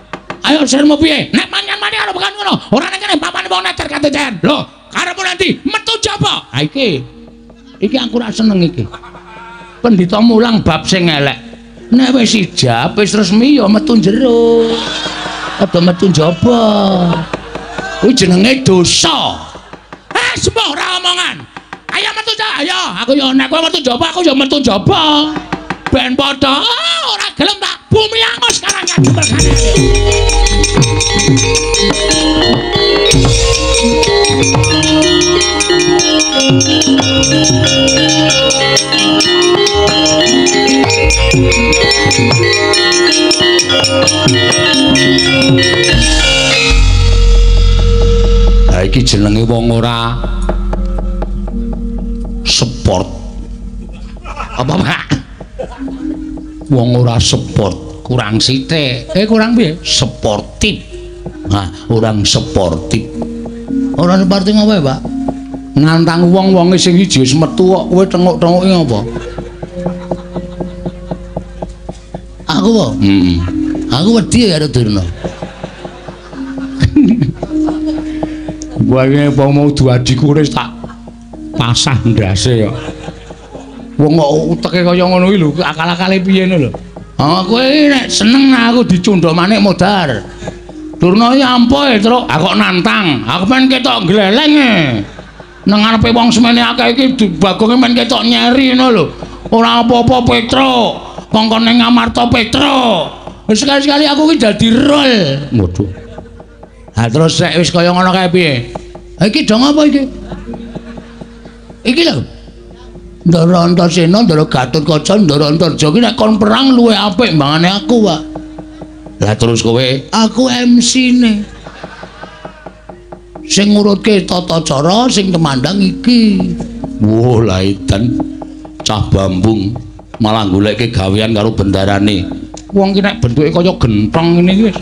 Ayo sirmu piye? Nek manyan mani karo bukan ngono. Ora nek kene papane wong neter katetean. Lho, karepmu nanti metu jaba. Ha iki. Iki aku ora seneng iki. Pendhita mulang bab sing elek. Nek wis ijab wis resmi ya metu jero. Ada metu jaba. Kuwi jenenge dosa. Semua ora omongan. Ayo metu jaba. Ayo, aku yo nek kowe metu jaba aku yo metu jaba. Ben padha ora gelem tak bumi angus sekarang kadempel kane. Ha iki jenenge wong ora sport. Apa Pak? Wong ora sport, kurang sithik. Kurang piye? Sportif. Nah, orang sportif. Ora sportif apa ya, Pak? Nantang wong-wonge sing siji wis metu kok kowe tengok-tengoki apa? Aku apa? Aku wedi ya Durna. Wae apa mau duadiku wis tak pasah ndase ya. Wong kok uteke kaya ngono iki lho, akal-akale piye lho. Kowe nek seneng aku dicundhok manik modar. Durna iki ampuh terus aku kok nantang. Aku pengen ketok gleleng e. Nang ngarepe wong semene akeh iki Bagonge men ketok nyeri ngono lho. Ora apa-apa Petro. Kongkon ning Amarta Petro. Wis sekali-sekali aku iki dadi rol. Waduh. Ha terus sek wis kaya ngono kae piye? Iki dong apa iki? Iki lho. Ndara Antasena, Ndara Gatotkaca, Ndara Antarja iki nek kon perang luwih apik mbangane aku, Pak. Lah terus kowe, aku MC-ne. Sing ngurutke tata cara sing temandang iki. Wo lah edan cah Bambung malah goleke gawean karo bendarane. Wong ki nek bentuke kaya genthong ngene iki wis.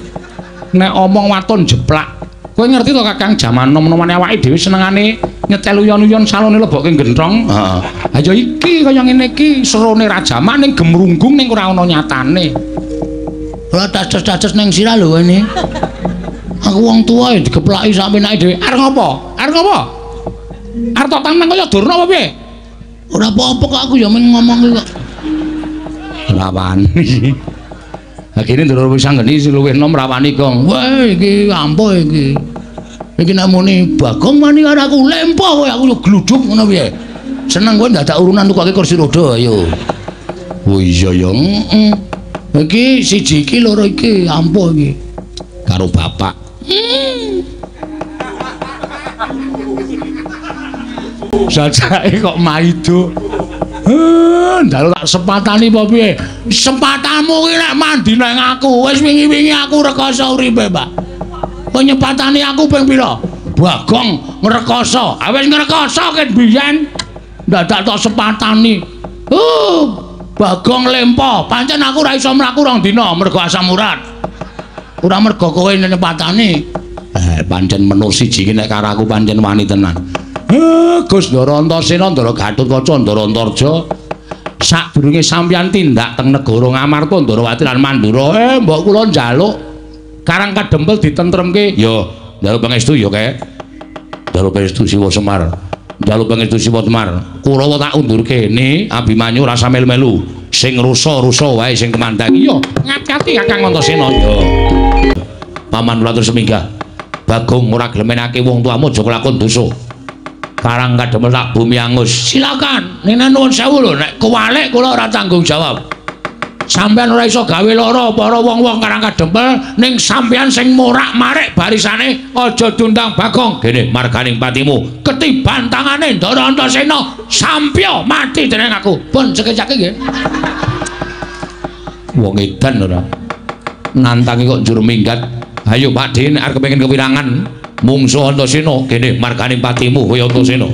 Nek omong waton jeplak. Kowe ngerti to Kakang jaman nom-nomane awake dhewe senengane nyetel uyon-uyon salone lebokke genthong. Heeh. Ha ya iki kaya ngene iki serone rajaman ning gemrunggung ning ora ana nyatane. Ora dados-dados ning sirah lho ngene. Aku wong tuwa ya digeplaki sak penake dhewe. Arep ngopo? Arep ngopo? Arep tok tangmang kaya Durna apa piye? Ora apa-apa kok aku ya mung ngomong kok. Rawani. Akhirnya Ndara wis anggeni luwih nom rawani kong. Wah iki ampuh iki. Iki nek muni Bagong wani karo aku lempoh kowe aku yo gluduk ngono piye. Seneng kowe dadak urunan tukake kursi roda ayo. Oh iya ya. Iki siji iki loro iki ampuh iki. Karo bapak. Sajake kok maido. Ndalu tak sepatani apa piye? Sempatanmu kuwi nek mandi nang aku. Wis wingi-wingi aku rekoso uripe, Pak. Kok nyepatani aku ping pira? Bagong ngrekoso. Ah wis ngrekoso ket biyen. Dadak tok sepatani. Bagong lempo. Pancen aku ora iso mlaku rong dina mergo asam urat. Ora mergo kowe nyepatani. Pancen menur siji iki nek karo aku pancen wani tenan. Gus Ndara Antasena, Ndara Gatotkaca, Ndara Antarja sadurunge sampeyan tindak teng negara Ngamarta, Ndarawati lan Mandura, mbok kula njaluk Karang Kadempel ditentremke. Ya, njaluk pangestu ya, Kek. Njaluk pangestu Siwa Semar. Njaluk pangestu Siwa Semar. Kurawa tak undurke ne Abimanyu rasa melu-melu. Sing rusa-rusa wae sing kemandang. Iya, ngati-ati Kakang Antasena ya. Paman kula terus minggah. Bagong ora glemenake wong tuamu aja kelakon dosa. Karang Kadempel tak bumi angus. Silakan. Nek nuwun sewu lho, nek kewalik kula ora tanggung jawab. Sampeyan ora iso gawe lara para wong-wong Karang Kadempel ning sampeyan sing morak-marik barisane aja diundang Bagong. Gene marganing patimu ketiban tangane Ndara Antasena sampya mati dening aku. Pun cekek-cekek nggih. Wong edan ora. Nantangi kok njur minggat. Ayo Pak Den arep kepengin kewirangan. Mungsu Antasena kene marganing patimu kowe Antasena.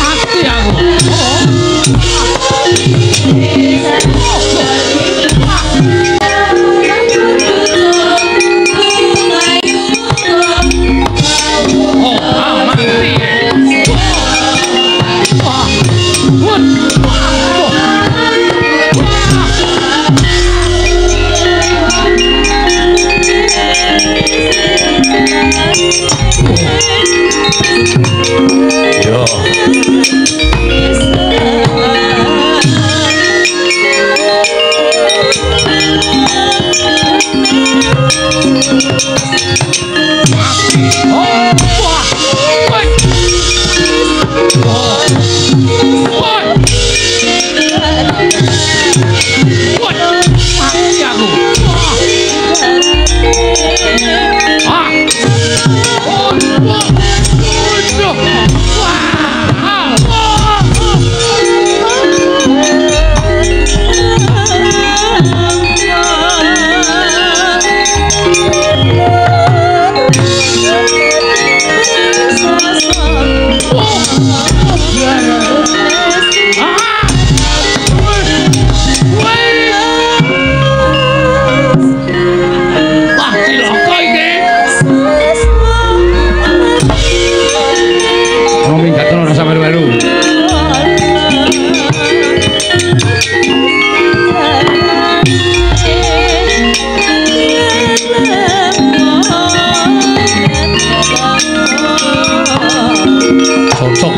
Mati aku.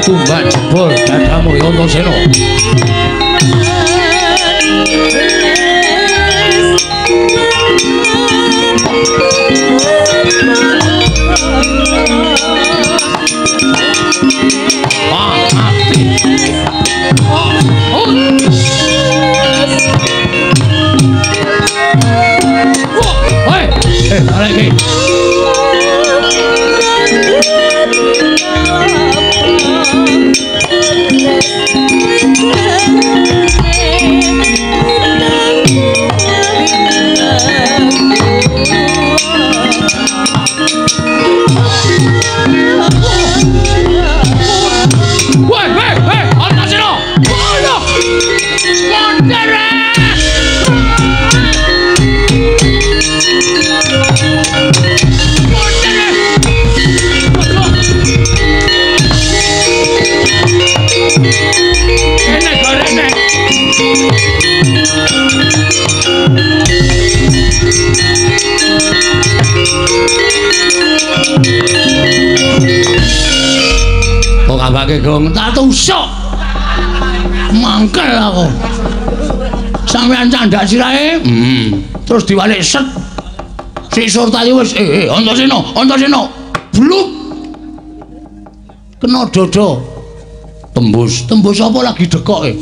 Tumbak jebol dadamu Antasena. Kabake gong tak tusuk. Mangkel aku. Sampeyan candak sirahe. Terus diwalik set. Si Surtayu wis Antasena. Bluk. Kena dada. Tembus apa lagi dekoke?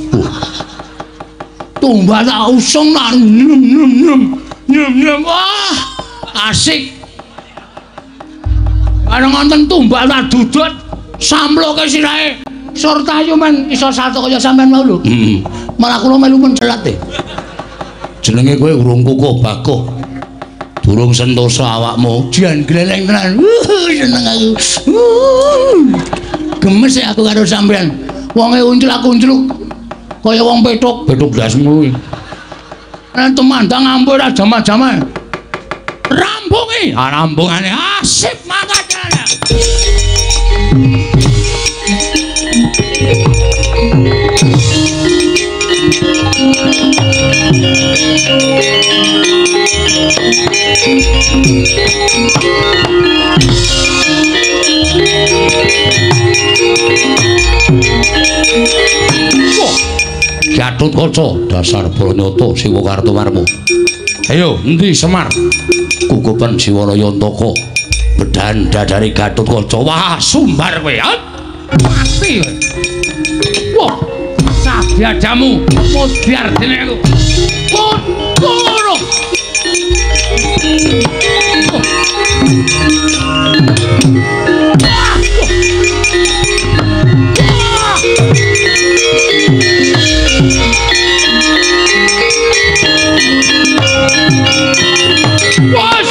Tumbak tak usung nak nyem. Wah, asik. Ana ngonten tumbak tak dudut. Samploke sirahe Surtayu men iso satu kaya sampean mau lho. Malah kula melu mencelat e. Jenenge kowe urung kukuh bakuh. Durung sentosa awakmu. Jan gleleng tenan. Seneng aku. Gemes aku karo sampean. Wonge unclak-uncluk kaya wong petuk blasmu kuwi. Nek temandang ampun ra jama-jama. Rampungi, rampungane asik mangkane. Gatotkaca dasar Branyata Siwa Kartowarma. Ayo endi Semar? Kukupen Siwalaya Antaka. Bedan dadari Gatotkaca. Wah, sumbar kowe. Mati kowe. Wah, sadyadamu modar dene aku. Kono. What?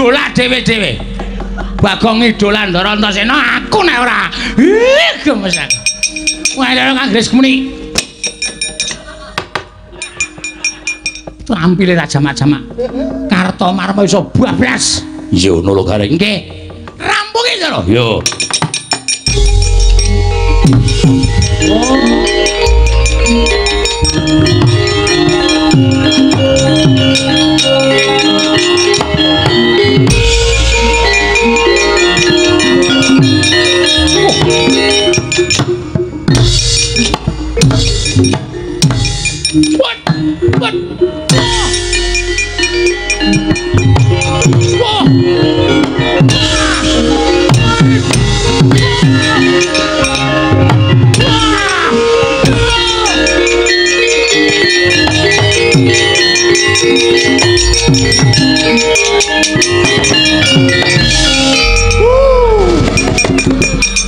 idola dhewe-dhewe. Bagong idola Ndara Antasena aku nek ora. Gemes aku. Wah, Kang Gres muni. Tampile ra jamak-jamak. Kartomarma iso bablas. Yo ngono lho Gareng. Nggih. Rampunge Ndara. Yo. What?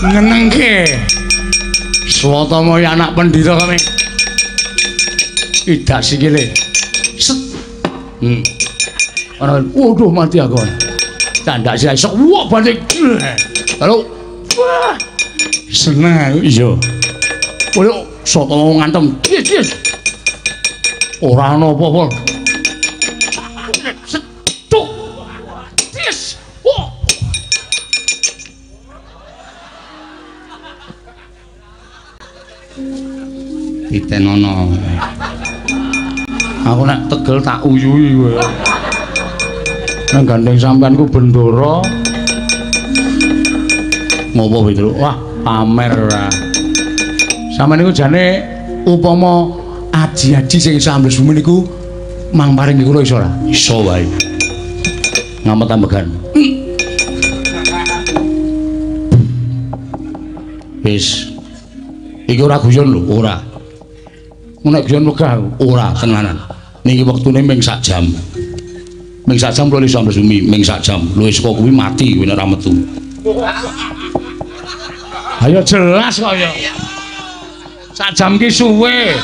Ngenengke Swatama anak pendhita kami idak sikile set waduh mati aku tandak sih sok wah balik lalu wah seneng iya koyo Swatama ngantem yes ora ana apa-apa set tuk yes wah ditenono aku nek tegel tak uyuhi kowe nang gandeng sampean ku Bendoro ngopo Pedro wah pamer ora sampean niku jane upama aji-aji sing iso ambles bumi niku mang paring kula iso ora iso wae ngamet ambegan wis iki ora guyon lho ora nek guyon wegah ora tenanan niki wektune ming sak jam lho iso ambles bumi ming sak jam lho saka kuwi mati kowe nek ora metu ayo jelas kok ya sak jam ki suwe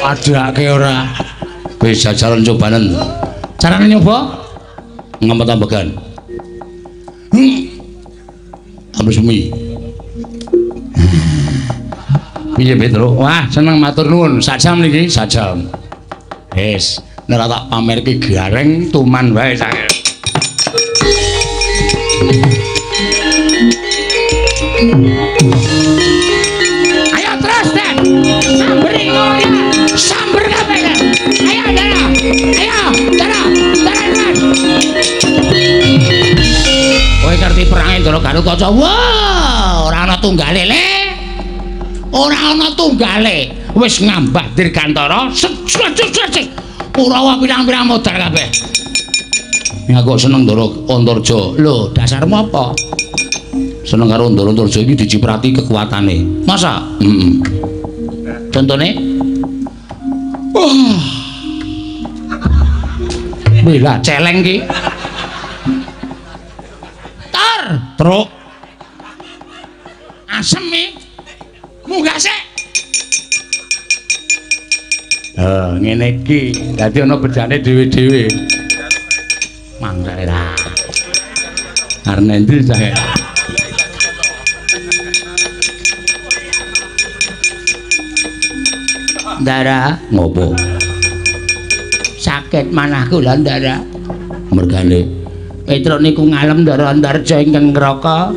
adake ora wis jajaran cobanen carane nyoba ngamet ambegan ambles bumi piye Petro wah seneng matur nuwun sak jam niki sak jam wis nek tak pamerke Gareng tuman wae saya ayo terus Den samberi ngono samber kabeh ayo Dara kowe ngerti perange Ndara Garukaca wah ora ana tunggale le ora ana tunggale wis ngambah dirgantara Kurawa pirang-pirang modal kabeh ya kok seneng Ndara Antarja lho dasarmu apa seneng karo Ndara Antarja iki diciprati kekuatane masa contone bela celeng ki truk asem iki munggah sik ngene iki dadi ana bedane dhewe-dhewe mangga ra karena endi saya Ndara ngopo sakit manahku lho Ndara mergane Petro niku ngalem Ndara Antarja ingkang ngraka.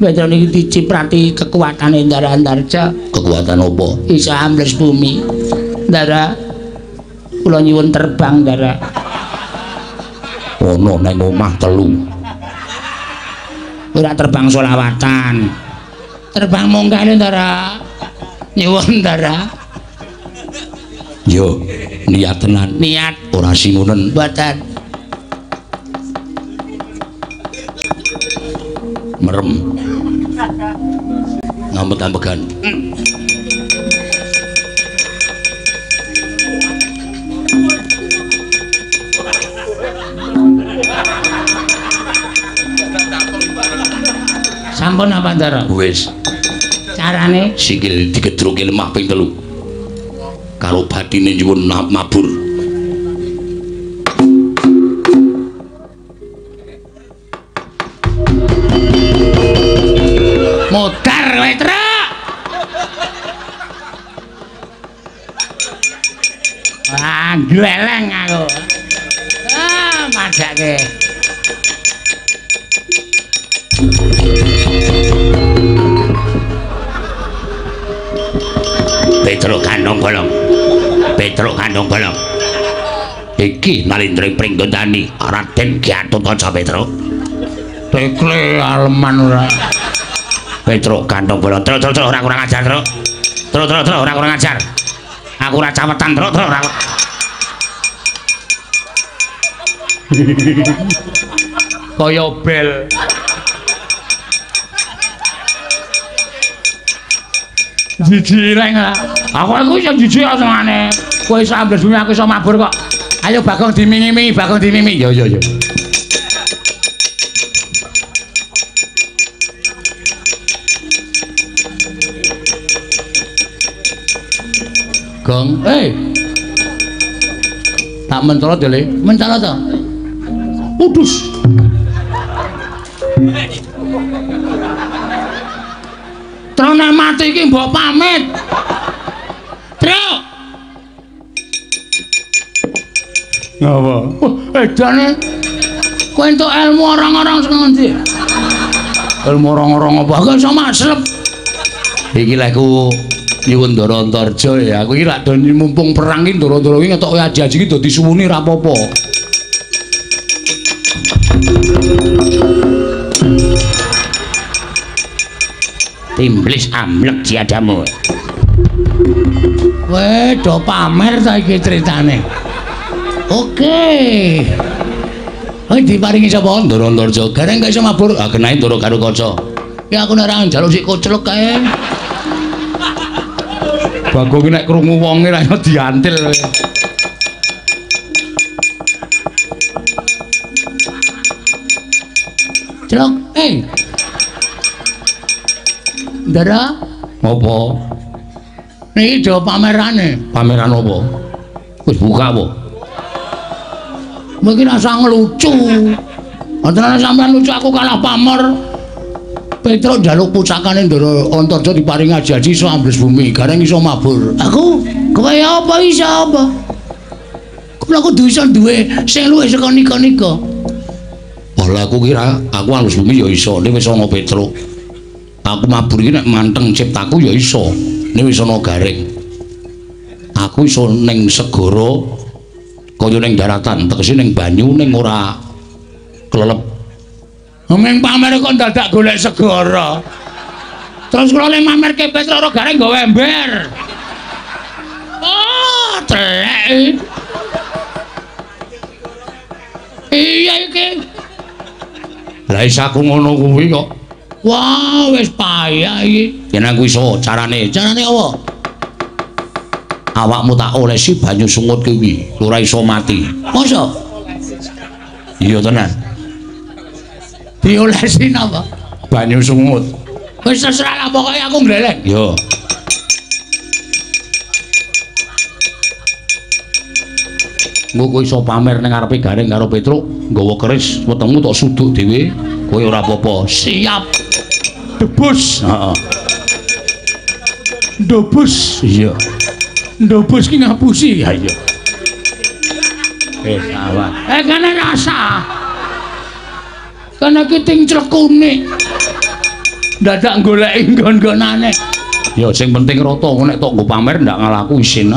Petro niku diciprati kekuatane Ndara Antarja. Kekuatan apa? Isa ambles bumi. Ndara kula nyuwun terbang Ndara. Ono nang omah telu. Ora terbang selawatan. Terbang munggah Ndara. Nyuwun Ndara. Yo, niat tenan. Niat ora singunen. Mboten. Merem ngambet ambegan sampun apa Ndara wis carane sikil digedruki lemah ping 3 karo bathine nyuwun mabur modar kowe, Truk. Wah, gleleng aku. Madake. Petruk kandung bolong. Petruk kandung bolong. Iki nalindring pringgondani Raden Gatotkaca Petruk. Tekle aleman ora. Petruk kandung bolong. Truk ora kurang ajar, Truk. Truk ora kurang ajar. Aku ora cawetan, Truk ora. Kaya bel. Jiji leng lah. Aku iso jiji asmane. Kowe iso ambles bumi aku iso mabur kok. Ayo Bagong dimimi-mimi, Bagong dimimi. Yo. Gong, tak mencolot ya, Le. Mencolot to. Udus. Terus nek mati iki mbok pamit. Truk. Ngapa? Edane kowe entuk ilmu orang-orang sing ngendi? Ilmu orang-orang apa? Gak iso maslep. Iki lek ku nyuwun Ndara Antarja ya. Aku iki lak mumpung perang iki Ndara-ndara iki ngetok aji-aji iki dadi suwuni ra apa-apa. Timblis amlek jiadamu. Weh, do pamer ta iki critane. Oke. Diparingi sapa? Ndara Antarja. Gareng gak iso mabur. Ah kenae Ndara Gatotkaca. Ya aku nek ra njaluk sik koclek kae. Bagong nek krungu wonge ra iso diantil. Celok, Ndara, apa? Niki do pamerane. Pameran apa? Wis buka apa? Mungkin asa ngelucu. Antara sampean lucu aku kalah pamer. Petruk njaluk pusakane Ndara Antarja diparingi aji-aji iso ambles bumi, gareng iso mabur. Aku kaya apa iso apa? Kok aku iso duwe sing luwih saka nika-nika. Lah aku kira aku ambles bumi ya iso, nek wis ana Petruk. Aku mabur iki nek manteng ciptaku ya iso, nek wis ana gareng. Aku iso ning segara kaya ning daratan, tegese ning banyu ning ora klelep. Meng pamer kok dadak golek segara. Terus kula le mamerke Petruk ora gareng nggawe ember. Oh, telek. Iya iki. Lah isaku ngono kuwi kok. Wah, wis payah iki. Yen aku iso carane. Carane apa? Awakmu tak olesi banyu sungut kuwi, ora iso mati. Masa? Iya tenan. Diolesi napa? Banyu sungut. Wis terserah lah pokoke aku gleleng. Yo. Engko kowe iso pamer ning ngarepe gareng karo Petruk, nggawa keris, wetengmu tok suduk dhewe, kowe ora apa-apa. Siap. Debus. Heeh. Debus. Iya. Debus ki ngapusi. Ya iya. Sawan. Kene rasa. Karena kiting crekune dadak goleki nggon-nggonane. Ya sing penting rata nek tok nggo pamer ndak ngalaku isin.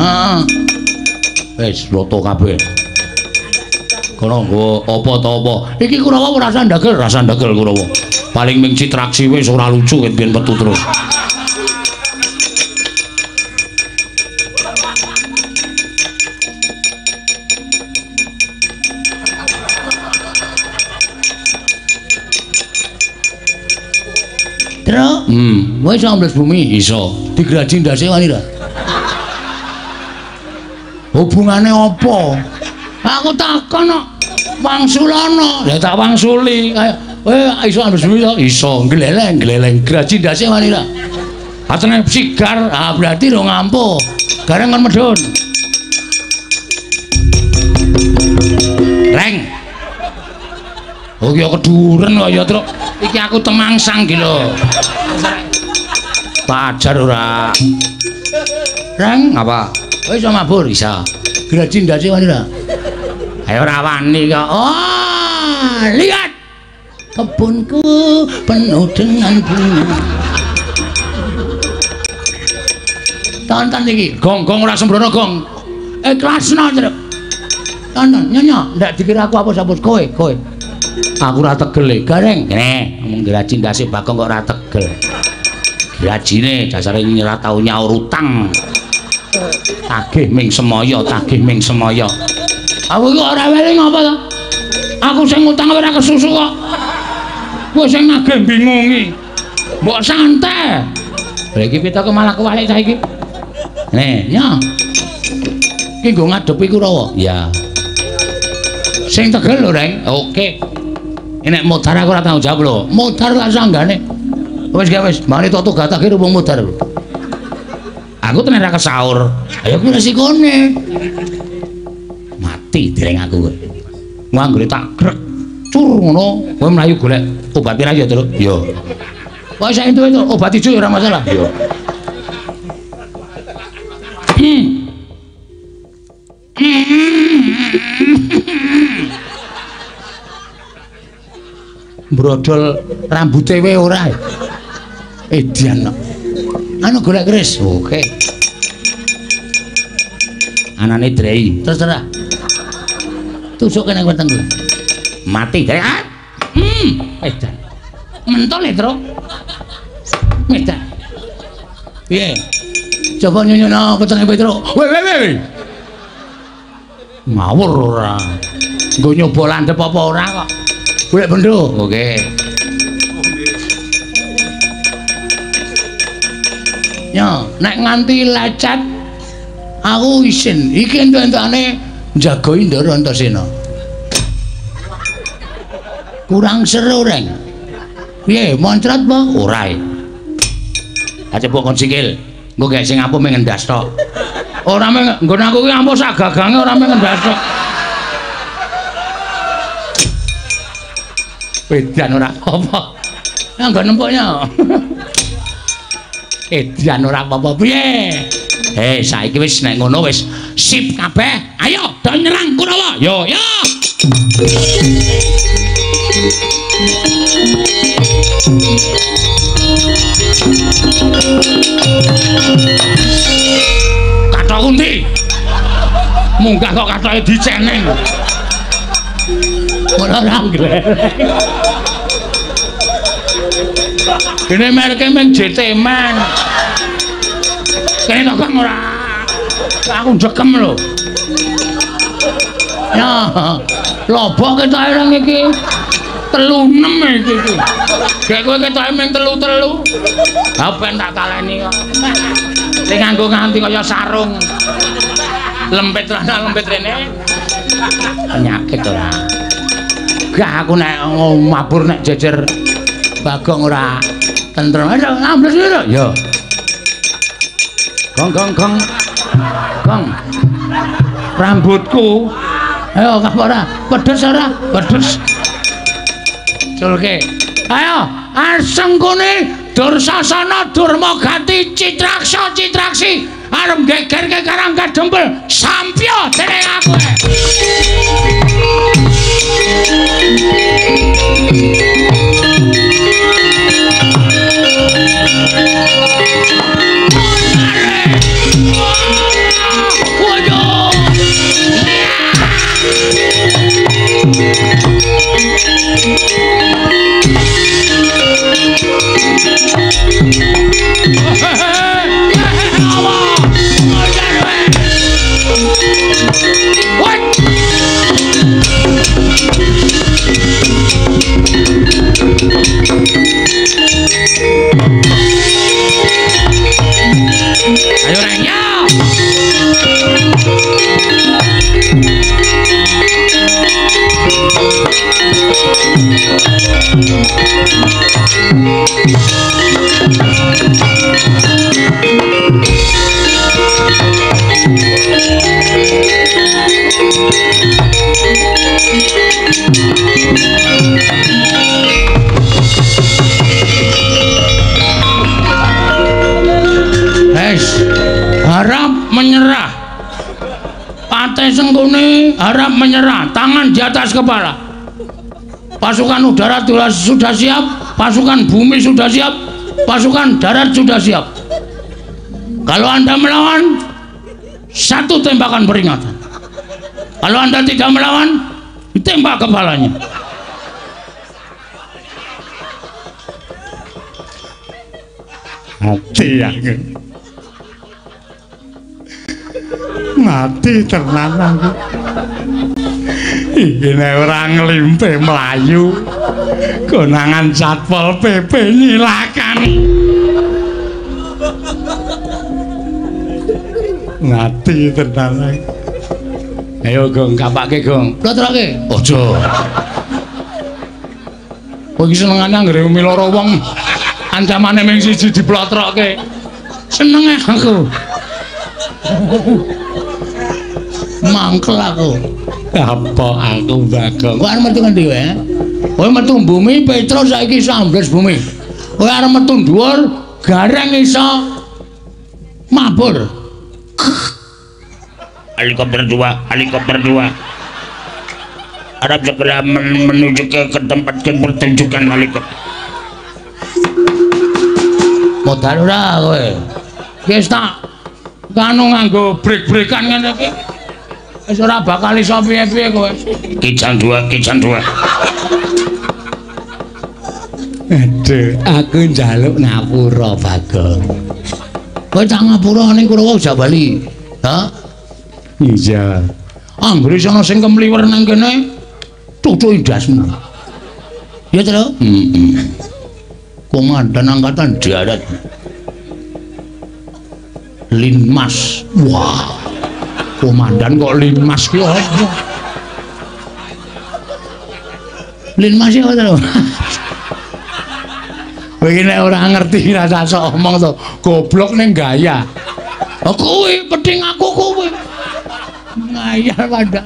Wis rata kabeh. Kono nggo apa ta apa. Iki Kurawa rasa ndagel Kurawa. Paling ming citraksi wis ora lucu ket biyen metu terus. Truk? Wis ambles bumi iso. Digraji ndase wani ra. Hubungane apa? Aku takon kok. Wangsulana. Ya tak wangsuli. Iso ambles bumi iso. Gleleng. Graji ndase wani ra. Atene sigar, berarti ro ngampuh. Gareng kon medhun. Reng. Oh ya keduren kok ya, Truk. Iki aku temangsang iki lho. Pajar ora. Reng apa? Kowe iso mabur iso. Graji ndase wani ora? Ayo ora wani kok. Oh, lihat. Kebunku penuh dengan bunga. Tonton iki, gong-gong ora sembrono gong. Ikhlasno, Truk. Tonton, nyonya, ndak dikira aku apus-apus kowe. Aku ora tegel e, Gareng. Ngene, ngomong graji ndase Bagong kok ora tegel. Grajine dasare ora tau nyaur utang. Tagih ming semaya. Aku iki ora weling apa to? Aku sing utang ora kesusu kok. Kowe sing nagih bingungi. Mbok santai. Lha iki pitake malah kewalik saiki. Nih, ya. Ki nggo ngadepi Kurawa. Ya. Sing tegel lho, Reng. Oke. Nek modar aku ora tanggung jawab lho. Modar tak sanggane. Wis gak wis, mari tok gatake wong modar. Aku tenan ra kesaur. Ayo ku resikone. Mati dereng aku kowe. Nganggone tak grek cur ngono, kowe mlayu golek obat pira ya, Truk? Yo. Wah, sak itu obat ijo ora masalah. Yo. Brodol rambute wae ora. Edian. Anu golek keris. Oke. Anane Drei. Terserah. Tusuk kene weteng kuwi. Mati Drei. Edan. Mentol e, Truk. Medan. Piye? Coba nyonyono wetenge kowe, Truk. Weh. Ngawur ora. Nggo nyoba landhep apa ora kok. Golek bendho. Oke. Ya, nek nganti lecet aku isin. Iki entuk-entukane njagoi Ndara Antasena. Kurang seru, Reng. Piye, moncrat apa? Ora. Acepuk kon sikil. Engko gek sing ampuh mengendas tok. Ora nggon aku ki ampuh sak gagange ora mengendas tok. Edan ora apa. Nggo nempuknya. Edan ora apa-apa piye? Saiki wis nek ngono wis sip kabeh. Ayo do nyerang Kurawa. Yo. Kathok Kunti. Munggah kok kathoke diceneng. Ora nglek. Kene mereke men JT man. Kene kok ora. Aku njekem lho. Ya, lobok ketoke rang iki. 36 iki. Gek kowe ketoke mung 3. Ha ben tak kaleni kok. Sing nganggo nganti kaya sarung. Lempit rana lempit rene. Penyakit ora. Gak aku nek mabur nek jejer Bagong ora tentrem. Ayo ambles lho. Yo. Gong. Rambutku. Ayo apa ora? Pedes ora? Pedes. Culke. Ayo, asengkune Dursasana Durmagati Citraksi arep gegerke Karangga Dempul sampya dening aku. Ayo Renya. Sengkuni harap menyerah, tangan di atas kepala. Pasukan udara sudah siap, pasukan bumi sudah siap, pasukan darat sudah siap. Kalau Anda melawan, satu tembakan peringatan. Kalau Anda tidak melawan, ditembak kepalanya. Mati aku. Mati tenan aku. Iki nek ora nglimpe mlayu, konangan Satpol PP nyilakani. Mati tenan aku. Ayo Gong, kapake Gong. Plotroke. Aja. Kowe iki senengane anggere miloro wong. Ancamane mung siji diplotroke. Seneng aku. Mangkel aku. Apa aku Bagong? Kowe arep metu ngendi wae? Kowe metu bumi, Petro saiki iso ambles bumi. Kowe arep metu dhuwur, gareng iso mabur. Helikopter 2 harap segera menuju ke tempat pertunjukan helikopter. Modal ora kowe. Wis tak kanu nganggo brek-brekan ngene iki. Wis ora bakal iso piye-piye kowe. Kican 2 Aduh, aku njaluk ngapura Bagong. Kowe tak ngapura ning Kurawa Jabali. Ha? Iya. Anggere ana sing kemliwer nang kene, cucuki dasmu. Ya, Tru? Komandan Angkatan Darat. Linmas. Wah. Komandan kok Linmas ki apa? Linmas ya, Tru? Kowe iki nek ora ngerti rasa sok omong to, goblok ning gaya. Oh kowe penting aku kowe. Ngayal padha.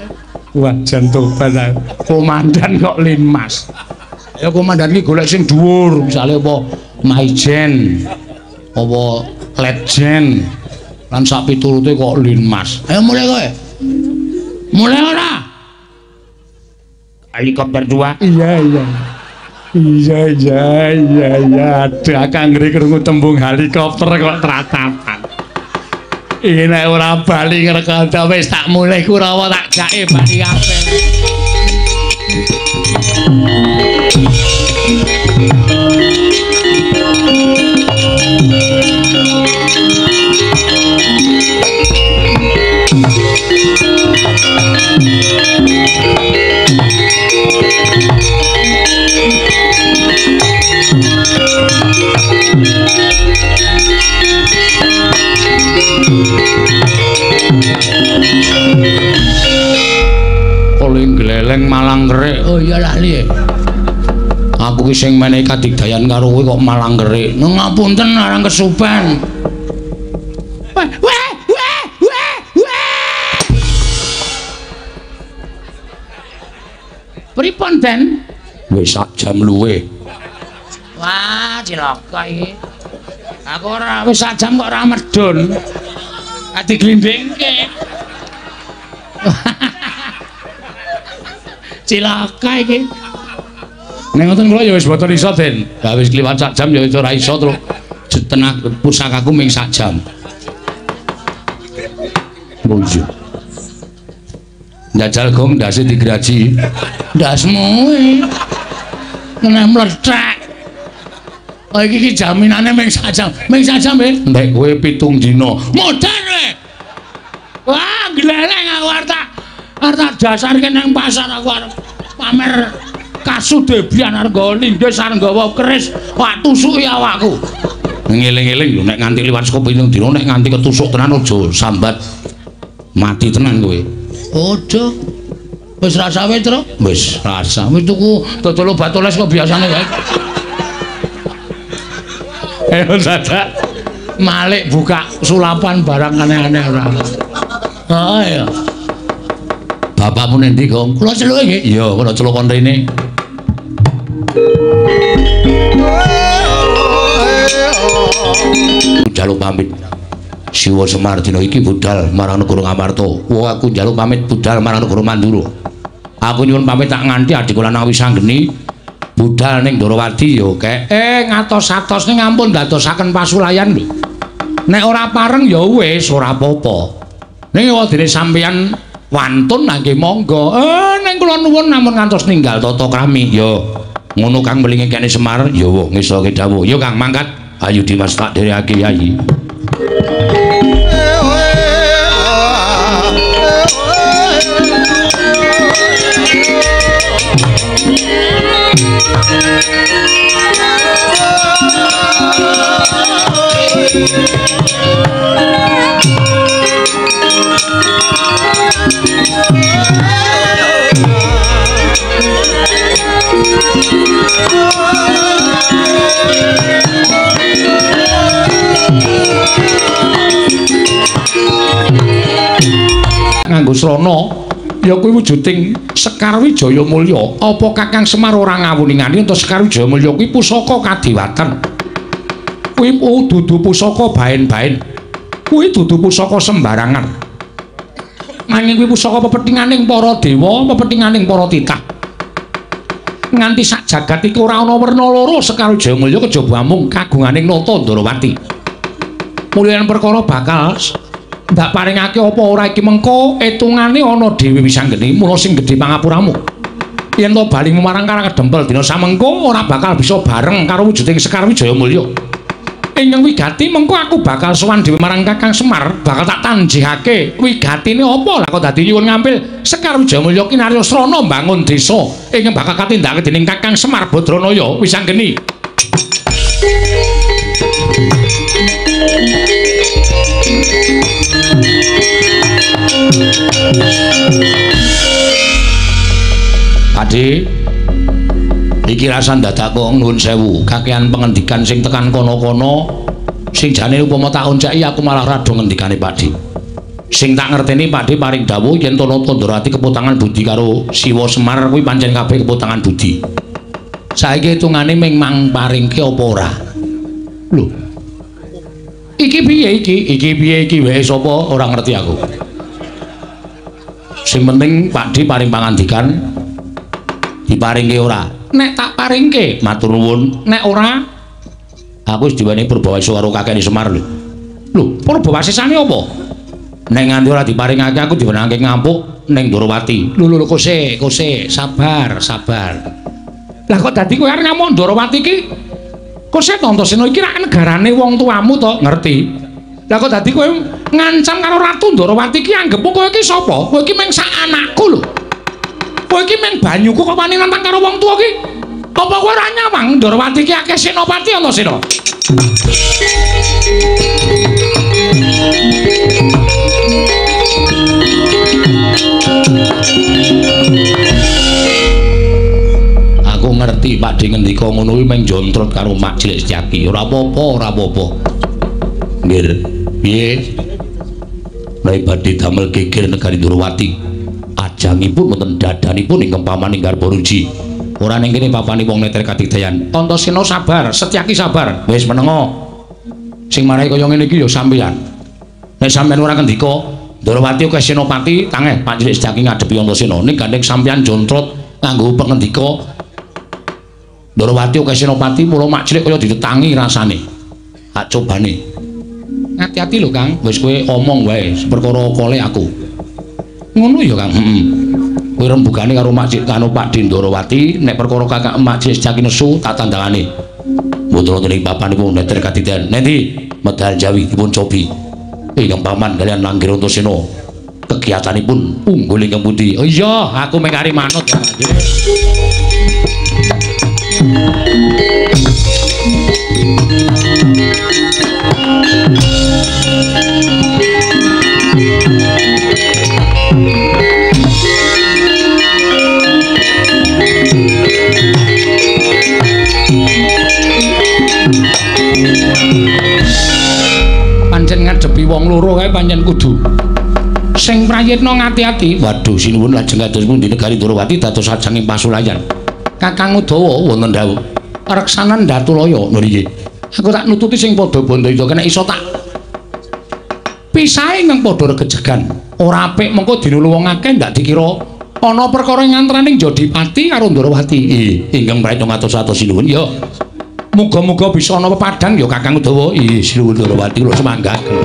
Wah, jantoban aku. Komandan kok Linmas. Ya komandan iki golek sing dhuwur, misale apa Maijen, apa Letjen, lan sak piturute kok Linmas. Ayo mulai kowe. Mulai ora? Helikopter 2. Iya. Aduh, akang ngeri krungu tembung helikopter kok tratapan. Iki nek ora bali ngrekota wis tak mulai Kurawa tak jake bali kabeh. Koling gleleng malang kerik. Oh iya lali. Aku ki sing menehi kadigdayan karo kowe kok malang kerik. Nang ngapunten arang kesupen. Weh. Pripun Den? Wis sak jam luwe. Wah, cilaka iki. Aku ora wis sak jam kok ora medun. Ati glindingke. Cilaka iki. Ning ngoten kula ya wis boten iso Den. Lah wis kliwat sak jam ya ora iso terus tenaga pusakaku ming sak jam. Bonjo. Njajal Gong ndase digraji. Ndasmu iki. Kena mlethek. Oh iki jaminane ming sak jam. Ming sak jam nggih. Ndek kowe 7 dina. Modar kowe. Wah, gleleng aku arta dasar nang pasar aku arep pamer kasudebian arga lindes argawa keris. Wah, tusuki awakku. Ngeling-eling lho nek nganti liwat saka 7 dina nek nganti ketusuk tenan aja sambat. Mati tenan kowe. Ojo. Wis rasa wae, Tru? Wis rasa. Wis tuku dodol obat oles kok biasane wae. Ayo dadak Malik buka sulapan barang aneh-aneh ora. Oh iya. Bapakmu nendi, Gong? Kula celuke nggih. Iya, kula celuk kon rene. Jaluk pamit. Siwa Semar dina iki budal marang negara Ngamarta. Wah aku njaluk pamit budal marang negara Mandura. Aku nyuwun pamit tak nganti adik kula nang Wisanggeni budal ning Ndarawati ya kek. Ngatos-atos ning ampun dadosaken pasulayan lho. Nek ora pareng ya wis ora apa-apa. Ning wadene sampeyan wantun nggih monggo. Ning kula nuwun namun ngantos ninggal tata krami ya. Ngono Kang mlingi kene Semar ya ngesoke dawuh. Ya Kang mangkat ayo Dimas tak dherekake Yayi. Nganggo srana ya kuwi wujuding Sekar Wijaya Mulya. Apa Kakang Semar ora ngawuningani ento Sekar Wijaya Mulya kuwi pusaka kadewatan. Kuwi dudu pusaka baen-baen. Kuwi dudu pusaka sembarangan. Nanging kuwi pusaka pepethinganing para dewa, pepethinganing para titah. Nganti sak jagat iki ora ana werna loro Sekar Wijaya Mulya kejaba mung kagunganing Nata Ndarawati. Mulyan perkara bakal ndak paringake apa ora iki mengko etungane ana Dewi Wisanggeni mula sing gedhe pangapuramu. Yen to bali marang Karang Kedempel dina samengko ora bakal bisa bareng karo wujuding Sekar Wijaya Mulya. Ingkang wigati mengko aku bakal sowan dhewe marang Kakang Semar, bakal tak tanjihake wigatine apa lah kok dadi nyuwun ngampil Sekar Wijaya Mulya kinarya srana mbangun desa ingkang bakal katindakake dening Kakang Semar Badranaya Wisanggeni. Ade iki rasan dadakku nuwun sewu kakehan pengendikan sing tekan kono-kono sing jane upama tak onceki aku malah rada ngendikane Pakde. Sing tak ngerteni Pakde paring dawuh yen Nata Ndarawati keputangan budi karo Siwa Semar kuwi pancen kabeh keputangan budi. Saiki hitungane ming mang paringke apa ora? Lho. Iki piye iki? Iki piye iki wae sapa ora ngerti aku. Sing penting Pakde paring pangandikan diparingke ora. Nek tak paringke matur nuwun, nek ora aku wis diweni Purbawasisa karo kakene Semar lho. Lho, Purbawasisane apa? Nek nganti ora diparingake aku diwenangke ngampuk ning Ndarawati. Lho kose, sabar. Lah kok dadi kowe arep ngamuk Ndarawati iki? Kose Antasena iki rak negarane wong tuamu to, ngerti? Lah kok dadi kowe ngancam karo Ratu Ndarawati iki anggep kowe iki sapa? Kowe iki mung sak anakku lho. Kowe iki mung banyuku kok wani nantang karo wong tuwa iki? Apa kowe ora nyawang Ndarawati iki akeh senopati Antasena? Aku ngerti Pakde ngendika ngono kuwi mung jontrot karo Mak Cilik Setyaki. Ora apa-apa. Nggih. Piye? Lah badhe damel geger negari Ndarawati. Ajangipun wonten dadanipun ingkang pamaning Garbaruji. Ora ning kene papane wong neter katidayan. Antasena sabar, Setyaki sabar. Wis menenga. Sing marahi kaya ngene iki ya sampeyan. Nek sampeyan ora ngendika Ndarawati akeh senopati, tangeh Pak Cilik Setyaki ngadepi Antasena. Ning gandeng sampeyan jontrot nganggo pengendika Ndarawati akeh senopati, mula Mak Cilik kaya ditetangi rasane. Hak cobane. Hati-hati lho Kang, wis kowe omong wae perkara kole aku. Ngono ya Kang. Kowe rembugane karo Mak Cilik karo Pakde Ndarawati, nek perkara Kakak Mak Cilik Setyaki nesu tak tandangane. Mboten wonten ing papanipun neter katidayan. Nendi medal Jawi dipun cobi. Ingkang paman kalian Langgir Antasena. Kegiatanipun unggul ingkang pundi? Oh iya, aku mung arep manut ya. Pancen ngadepi wong loro kae pancen kudu sing prayitna ngati-ati. Waduh sinuwun lajeng kados pundi negari Ndarawati dados ajanging pasulayan. Kakang Udawa wonten dawuh reksanan Datulaya nggih. Aku tak nututi sing padha bondo itu kena iso tak pisahe ingkang padha regejegan. Ora apik mengko dinulu wong akeh ndak dikira ana perkara ngantraning Jodipati karo Ndrawati. Ingkang praitong atus-atus sinuwun ya. Muga-muga bisa ana pepadang ya Kakang Udawa. Sinuwun Ndrawati kula semanggaken.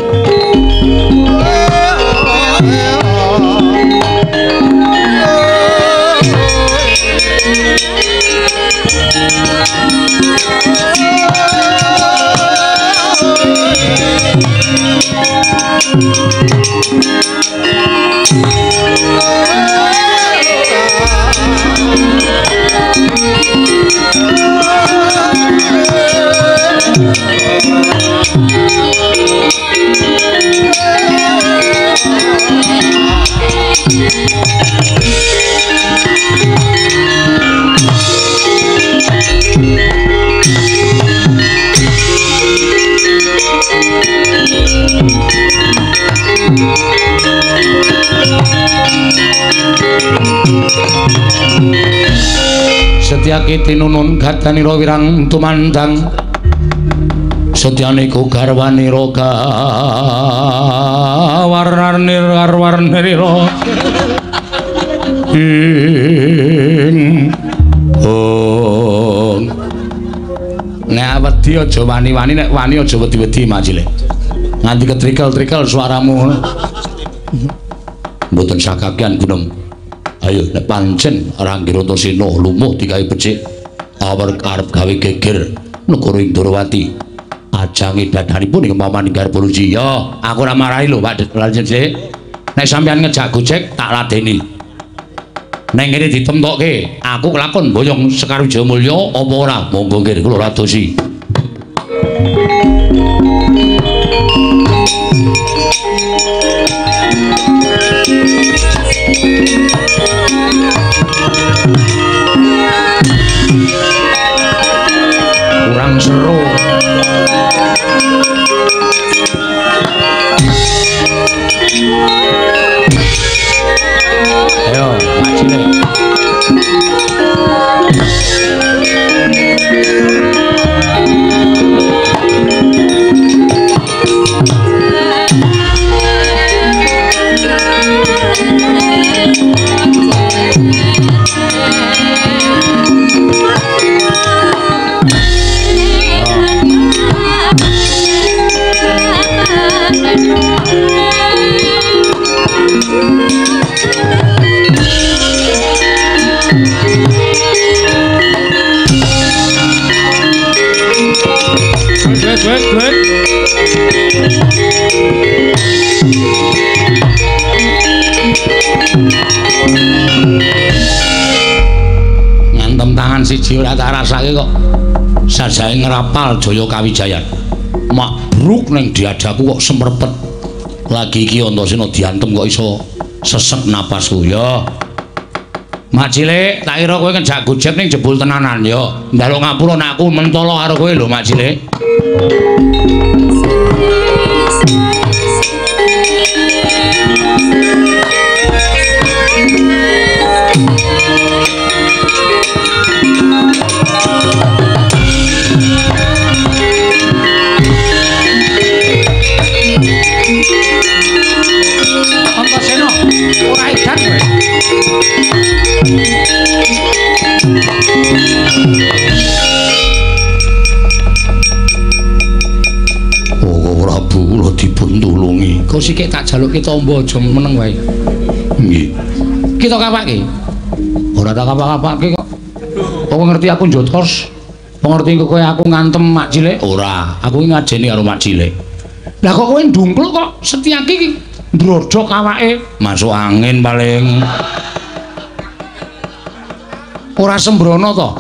Setyake tinunun gadanira wirang tumandang setyane ku garwanira warnarnira nek wedi aja wani-wani nek wani aja wedi-wedi Majile nganti ketrikel-trikel suaramu mboten sakakean gunem. Ayo nek pancen Rangga Antasena lumuh digawe becik arep gawe geger negara Indrawati ajange dadanipun ing pamaning garep Puluji ya aku ora marahi lho Pak Desmond nek sampeyan ngejak Gojek tak ladeni nek ngene ditemtokke aku kelakon boyong Sekar Wijayamulya apa ora monggo nggih kula radosi. Kurang seru ayo Majile Good. Ngantem tangan siji ora tak rasake kok. Sajae ngrapal Jaya Kawijayan. Mabruk ning diadaku kok semrepet. Lagi iki Antasena diantem kok iso sesek napasku ya. Mak Cilik, tak kira kowe ngejak Gojek ning jebul tenanan ya. Njaluk ngapura nek aku mentolo karo kowe lho Mak Cilik. Antasena, ora edan kowe. Prabu kula dipun tulungi. Kok sik tak jaluke tamba aja meneng wae. Nggih. Kita kapake. Ora tak kapak-kapake kok. Kok ngerti aku njotos? Pengerti kowe aku ngantem Mak Cilik? Ora, aku iki ngajeni karo Mak Cilik. Lah kok kowe ndungkluk kok Setyaki iki ndrodok awake? Masuk angin paling. Ora sembrono to.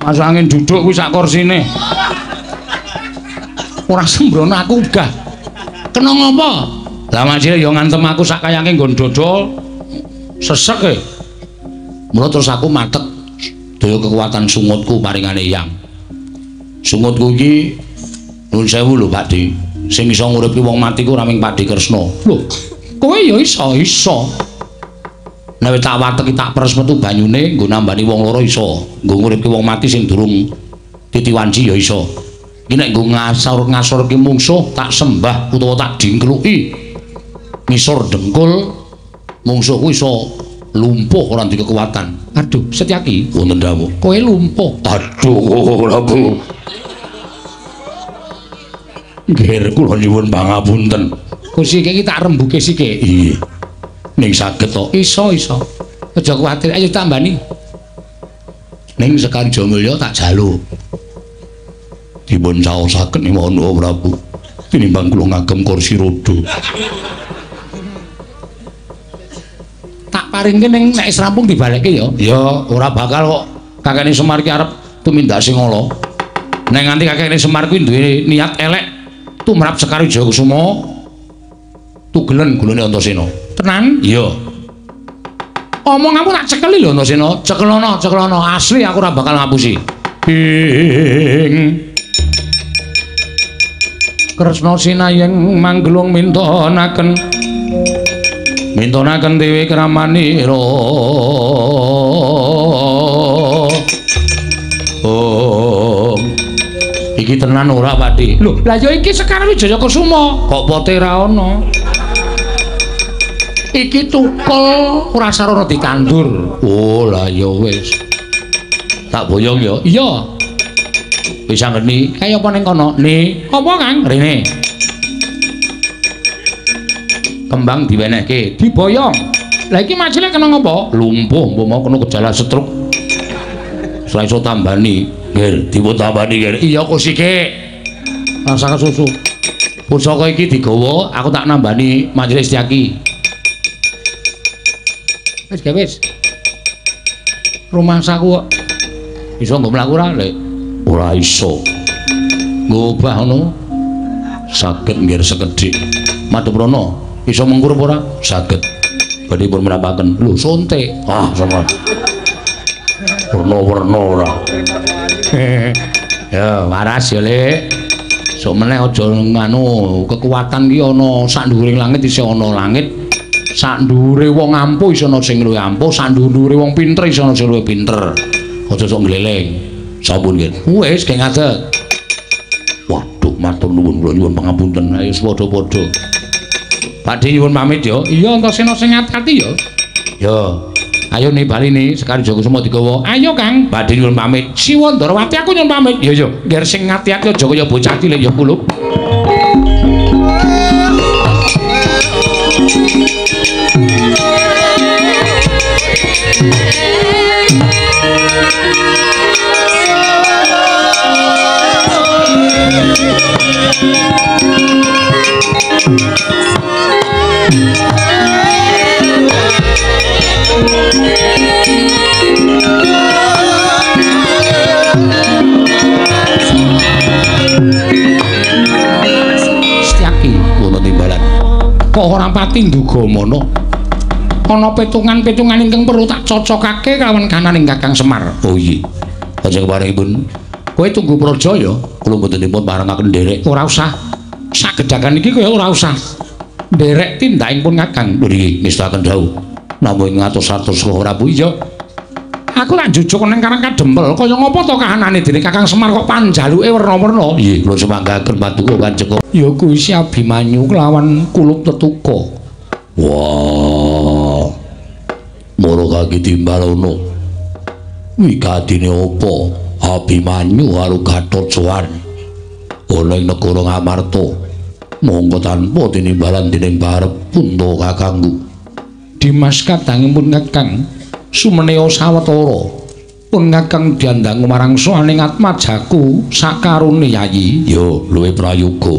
Masuk angin duduk kuwi sak kursine. Ora sembrono aku uga. Kena ngopo? Lah Mak Cilik ya ngantem aku sak kayange nggon dodol. Sesek e. Mula terus aku matek daya kekuatan sungutku paringane Hyang. Sungutku iki nuwun sewu lho Pakdi. Sing iso nguripi wong mati ku ora mung Pakdi Kresna. Lho, kowe ya iso. Nek tak wateki tak peres metu banyune nggo nambani wong loro iso. Nggo nguripi wong mati sing durung titiwanci ya iso. Iki nek nggo ngasor ki mungsuh tak sembah utawa tak dingkluki. Ngisor dengkul mungsuh kuwi iso lumpuh ora ndek kekuatan. Aduh, Setyaki, wonten dawuh. Kowe lumpuh. Aduh, Prabu. Nggih, kula nyuwun pangapunten. Kusike iki tak rembuke sike. Iya. Ning saged to. Iso. Aja kuwatir, ayo tambani. Ning Sekar Jamulya tak jaluk. Dipun caosaken mono Prabu. Tinimbang kula ngagem kursi roda. Tak paringke ning nek wis rampung dibalekke ya. Ya ora bakal kok kakene Semar ki arep tumindak sing ala. Nek nganti kakene Semar kuwi duwe niat elek tumrap Sekar Jayakusuma tugelen gulane Antasena. Tenan? Iya. Omonganmu tak cekeli lho Antasena. Cekelono. Asli aku ora bakal ngapusi. Kresna sinayeng manggelung mintonaken dewe kramanira. Oh. Iki tenan ora, Pakdi? Lho, lah ya iki Sekar Wijaya-Kusuma. Kok pote ra ana? Iki tukul ora sarana ditandur. Oh, lah ya wis. Tak boyong ya. Iya. Wis anggeni kaya apa ning kono? Ne. Apa, Kang? Rene. Kembang diwenehke, diboyong. Lah iki majile kena ngopo? Lumpuh, mbok mau kena gejala stroke. Ora iso tambani. Nggih, dipun tambani nggih. Iya kusike. Rasa susu. Pusaka iki digawa, aku tak nambani majile Setyaki. Wis. Rumangsaku kok iso mbok mlaku ora, Lek? Ora iso. Ngobah ngono. Saged nggih sekedhik. Madheprana iso mengkurup ora? Saged. Badhe pun merapaken. Lho, sonte. Ah, sama. Werna-werna ora. Ya, waras ya, Lek. Sok meneh aja nganu, kekuatan ki ana sak dhuwuring langit isih ana langit. Sak dhuwure wong ampuh iso ana sing luwih ampuh, sak dhuwure wong pinter iso ana sing luwih pinter. Aja sok gleleng. Sampun nggih. Wis keng ngadeg. Waduh, matur nuwun kula nyuwun pangapunten. Ayo padha-padha. Pakde nyuwun pamit ya. Iya, Antasena sing ati-ati ya. Ya. Ayo nibali ni Sekar Jayakusuma digawa. Ayo, Kang. Pakde nyuwun pamit. Siwa Ndarawati aku nyuwun pamit. Ya ya. Ngger sing ati-ati aja kaya bocah cilik ya kulup. Setyaki wono timbalan. Kok ora pati nduga mono. Ana petungan-petungan ingkang perlu tak cocokake kalawan kananing Kakang Semar. Oh iya. Aja keparengipun. Kowe tunggu praja ya. Kula mboten dipun parengaken nderek. Ora usah. Sagedakan iki kaya ora usah. Nderek tindakipun Kakang. Nggih, ngestaken dawuh. Namung ngatos-atos ora Bu iya. Aku tak jujuk nang Karang Kadempel kaya ngopo to kahanane dene Kakang Semar kok panjaluke werna-werna. Nggih, kula semanggaken paduka Kanjeng. Ya kuwi si Abimanyu kelawan Kulup Tetuka. Wah. Moro kaki timbalono. Wikadine apa? Abimanyu karo Gatotkaca. Ana ing negara Ngamarta. Monggo tanpa tinimbalan dening parep punta kakangku. Dimas kadangipun Kakang sumeneo sawetara pun Kakang diandang marang soaning atmajaku sakarone yayi ya luwih prayoga.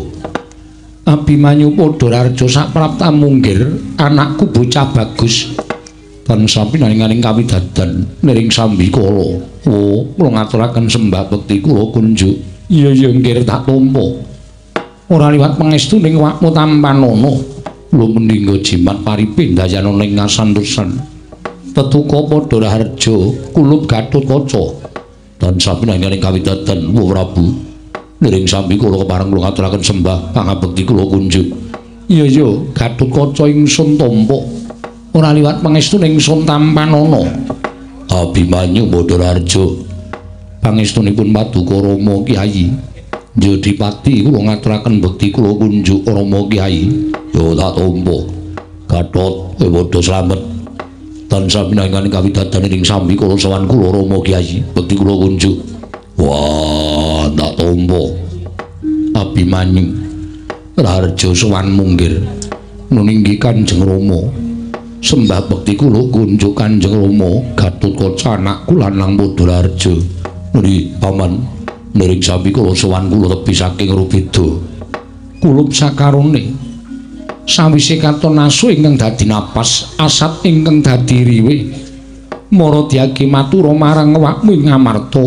Abimanyu Padhararja saprapta munggir anakku bocah bagus tansah pinaringaning kawidadan niring sambikala. Oh, kula ngaturaken sembah bekti kula kunjuk. Iya nggih tak tampa. Ora liwat pangestuning wakmu tampanana. Kula mendingga jimat paripe ndayana ning ngasantosan. Tetuka Padhararja Kulup Gatotkaca tansah pinaringaning kawidadan Wa Prabu. Niring sambikala kepareng kula ngaturaken sembah pangabekti kula kunjuk. Iya Gatotkaca ingsun tampa. Ora liwat pangestuning ingsun tampanana. Abimanyu Padhararja pangestunipun Paduka Rama Kyai Jodipati kula ngaturaken bekti kula kunjuk Rama Kyai. Ya tak tampa. Gatot padha slamet. Tansah pinangangan kawidadaning ing sami kula sowan kula Rama Kyai. Bekti kula kunjuk. Wah, tak tampa. Abimanyu. Raharja sowan munggir. Nuninggi Kanjeng Rama. Sembah bekti kula kunjuk Kanjeng Rama. Gatotkaca anak kula nang padha Raharja. Nggih, Paman. Nering sami kula sowan kula tepi saking Rubeda. Kulup sakarone sawise katon asu ingkang dadi napas, asat ingkang dadi riwe. Mara diaki matura marang awakmu ing Ngamarta.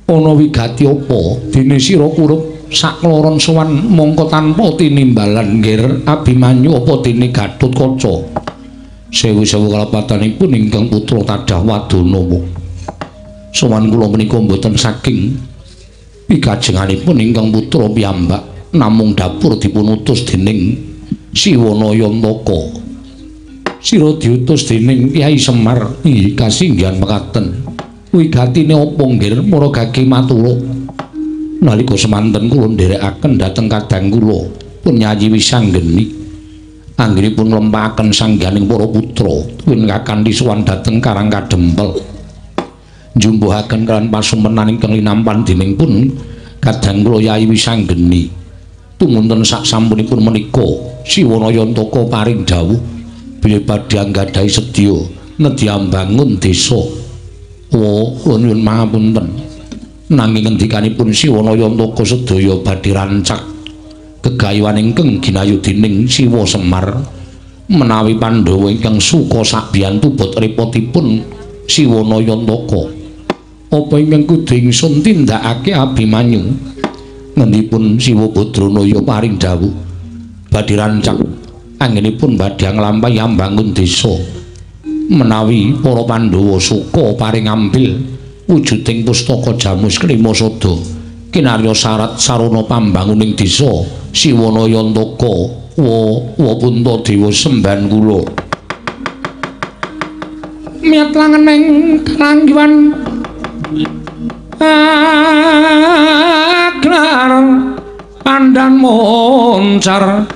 Ana wigati apa dene sira kurup sakloron sowan mongko tanpa tinimbalan nggir Abimanyu apa dene Gatotkaca. Sewu-sewu kalapatanipun ingkang putra Tadah Wadana. Sowan kula menika mboten saking pikajenganipun ingkang putra piyambak namung dapur dipun utus dening Siwanayantaka. Sira diutus dening Kyai Semar. Nggih kasinggihan mekaten. Wigatine apa nggir mara gage matura. Nalika semanten kula nderekaken dhateng kadang kula pun nyayi wisanggeni. Anggenipun nglempahaken sangganing para putra pun kakanthi sowan dhateng Karang Kadempel. Njumbuhaken kan pasumenan ingkang linampan dening pun kadang kula Yai Wisanggeni. Tumunten sak sampunipun menika Siwanayantaka paring dawuh bilih badhe anggadhahi sedya nedhi ambangun desa. Kula nyuwun pangapunten. Nanging ngendikanipun Siwanayantaka sedaya badhe rancak gegayuhan ingkang ginayu dening Siwa Semar menawi Pandhawa ingkang suka sakbiyantu bot repotipun Siwanayantaka. Apa ingkang kudu ingsun tindakake Abimanyu? Ngendipun Siwa Badranaya paring dawuh badhe rancak anggenipun badhe nglampahi ambangun desa. Menawi para Pandhawa suka paring ambil wujuding pustaka Jamus Klimasada kinarya syarat sarana pambanguning desa Siwanayantaka wa Puntadewa semban kula. Miat langening kalanggiwan Aglar pandan moncar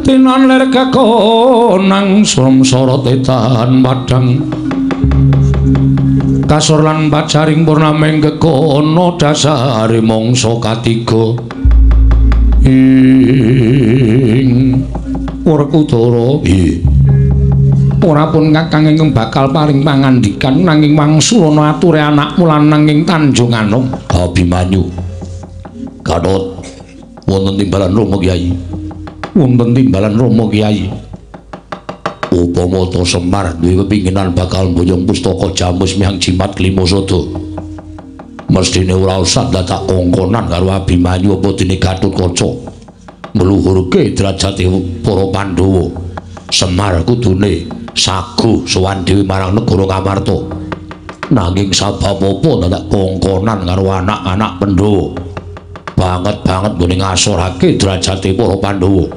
tinon ler kakonang samsara tetan padang kasur lan pacaring purnameng gekono dasare mangsa katiga ing Werkudara. Ora pun kakang ingkang bakal paring pangandikan nanging mangsulana ature anakmu lanang ing Tanjung Anom. Abimanyu. Gatot wonten timbalan Rama Kyai. Wonten timbalan Rama Kyai. Upama ta Semar duwe kepinginan bakal mboyong pustaka Jamus mihang Jimat Klimasada. Mestine ora usah dadak kongkonan karo Abimanyu apa dene Gatotkaca. Ngluhurke derajate para Pandhawa. Semar kudune sagu sowan dhewe marang negara Ngamarta. Nanging sabab apa dadak kongkonan karo anak-anak Pandhawa. Banget-banget nggone ngasorake derajate para Pandhawa.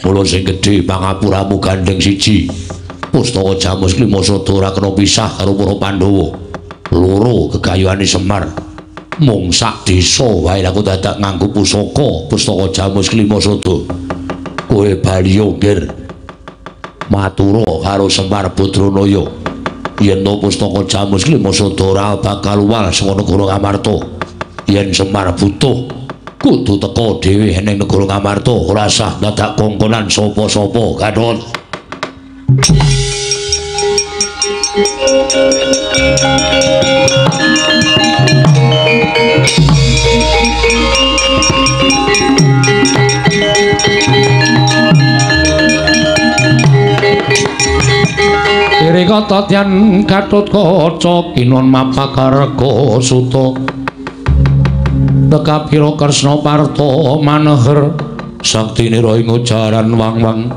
Mula sing gedhe pangapuramu gandeng siji. Pustaka Jamus Klimasada ora kena pisah karo para Pandhawa. Loro gegayuhane Semar. Mung sak desa wae aku dadak nganggo pustaka Jamus Klimasada. Kowe baliyo nggir. Matura karo Semar Badranaya. Yen to pustaka Jamus Klimasada ora bakal luwal saka negara Ngamarta. Yen Semar butuh kudu teka dhewe ning negara Ngamarta, ora usah dadak kongkonan sapa-sapa, Gatot. Irikata tyan Gatotkaca kinon mapakarga suta tekapira Kresna Parta maneher saktinira ing ujaran wang-wang.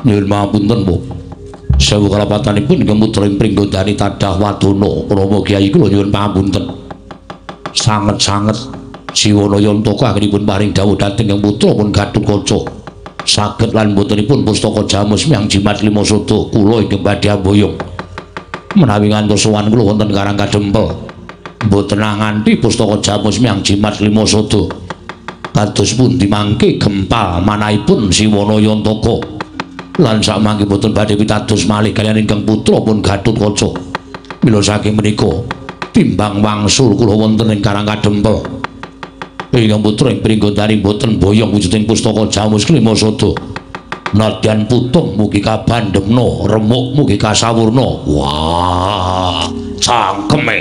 Nyuwun pamunten Bu. Sewu kalapatanipun ingkang putra ing Pringgondani Tadah Wadana Rama Kyai kula nyuwun pamunten. Sanget-sanget Siwanayantaka anggenipun paring dawuh dhateng ing putra pun Gatotkaca. saged lan botenipun pustaka Jamus Miang Jimat Lima Sodo kula inggih badhe amboyong menawi ngantos sowan kula wonten Karang Kadempel mboten nganti pustaka Jamus Miang Jimat Lima Sodo kados pundi mangke gempal manahipun Siwana Yantaka lan samangke boten badhe pitados malih kaliyan ingkang putra pun Gatotkaca mila saking menika timbang wangsul kula wonten ing Karang Kadempel ingkang putra ing pringgondani boten boyong wujuding pustaka Jamus Lima Sodo nadyan putung mugi kabandhemna remuk mugi kasawurna wah cangkeme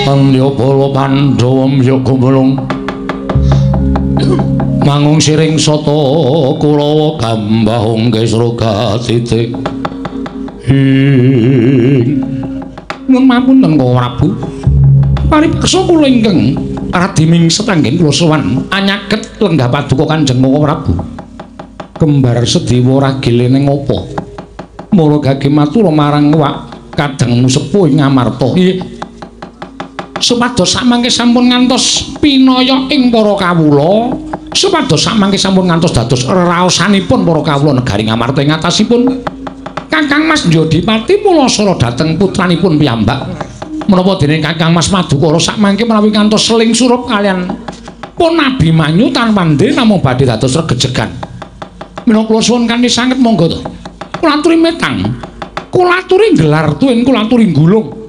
Pandyabala Pandhawa Mya Gumulung mangung siring sata Kurawa gambahung kesra titik nun mapunten Kang Prabu paripeksa kula ingkang radi mingset anggen kula sowan anyaket lenggah paduka Kanjeng Kang Prabu kembar Sedewa ragile ning apa mula gage matur marang wak kadangmu sepuh ing Amarta supados samangke sampun ngantos pinaya ing para kawula supados samangke sampun ngantos dados raosanipun para kawula negari Ngamarta ing atasipun Kakang Mas Jodipati mulasara dhateng putranipun piyambak menapa dene Kakang Mas Madukara samangke menawi ngantos seling surup kalian pun Abimanyu tanpa ndhe namung badhe dados regejegan menawa kula suwun kanthi sanget monggo to kula aturi metang kula aturi gelar tuwin kula aturi gulung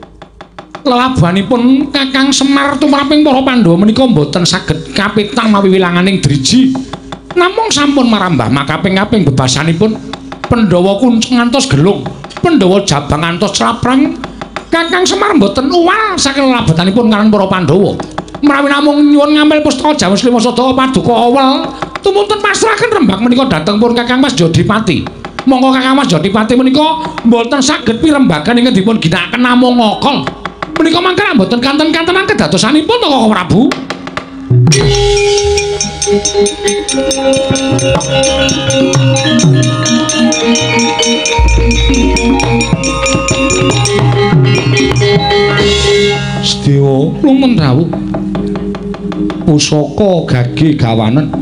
lelabuhanipun Kakang Semar tumraping para Pandhawa menika boten saged kapitang mawi wilanganing driji namung sampun marambah makaping-kaping bebasanipun Pandhawa kuncung ngantos gelung Pandhawa jabang ngantos craprang Kakang Semar boten uwal saking lelabetanipun kaliyan para Pandhawa menawi namung nyuwun ngambil pustaka Jamus Lima Sodo paduka awal tumuntun pasrahaken rembag menika dhateng pun Kakang Mas Jodipati monggo Kakang Mas Jodipati menika boten saged pirembagan ingkang dipun ginakaken namung ngokol menika mangke mboten kanten-kantenan kedadosanipun to Kang Prabu. Sedewa lumen rawuh pusaka gage gawanen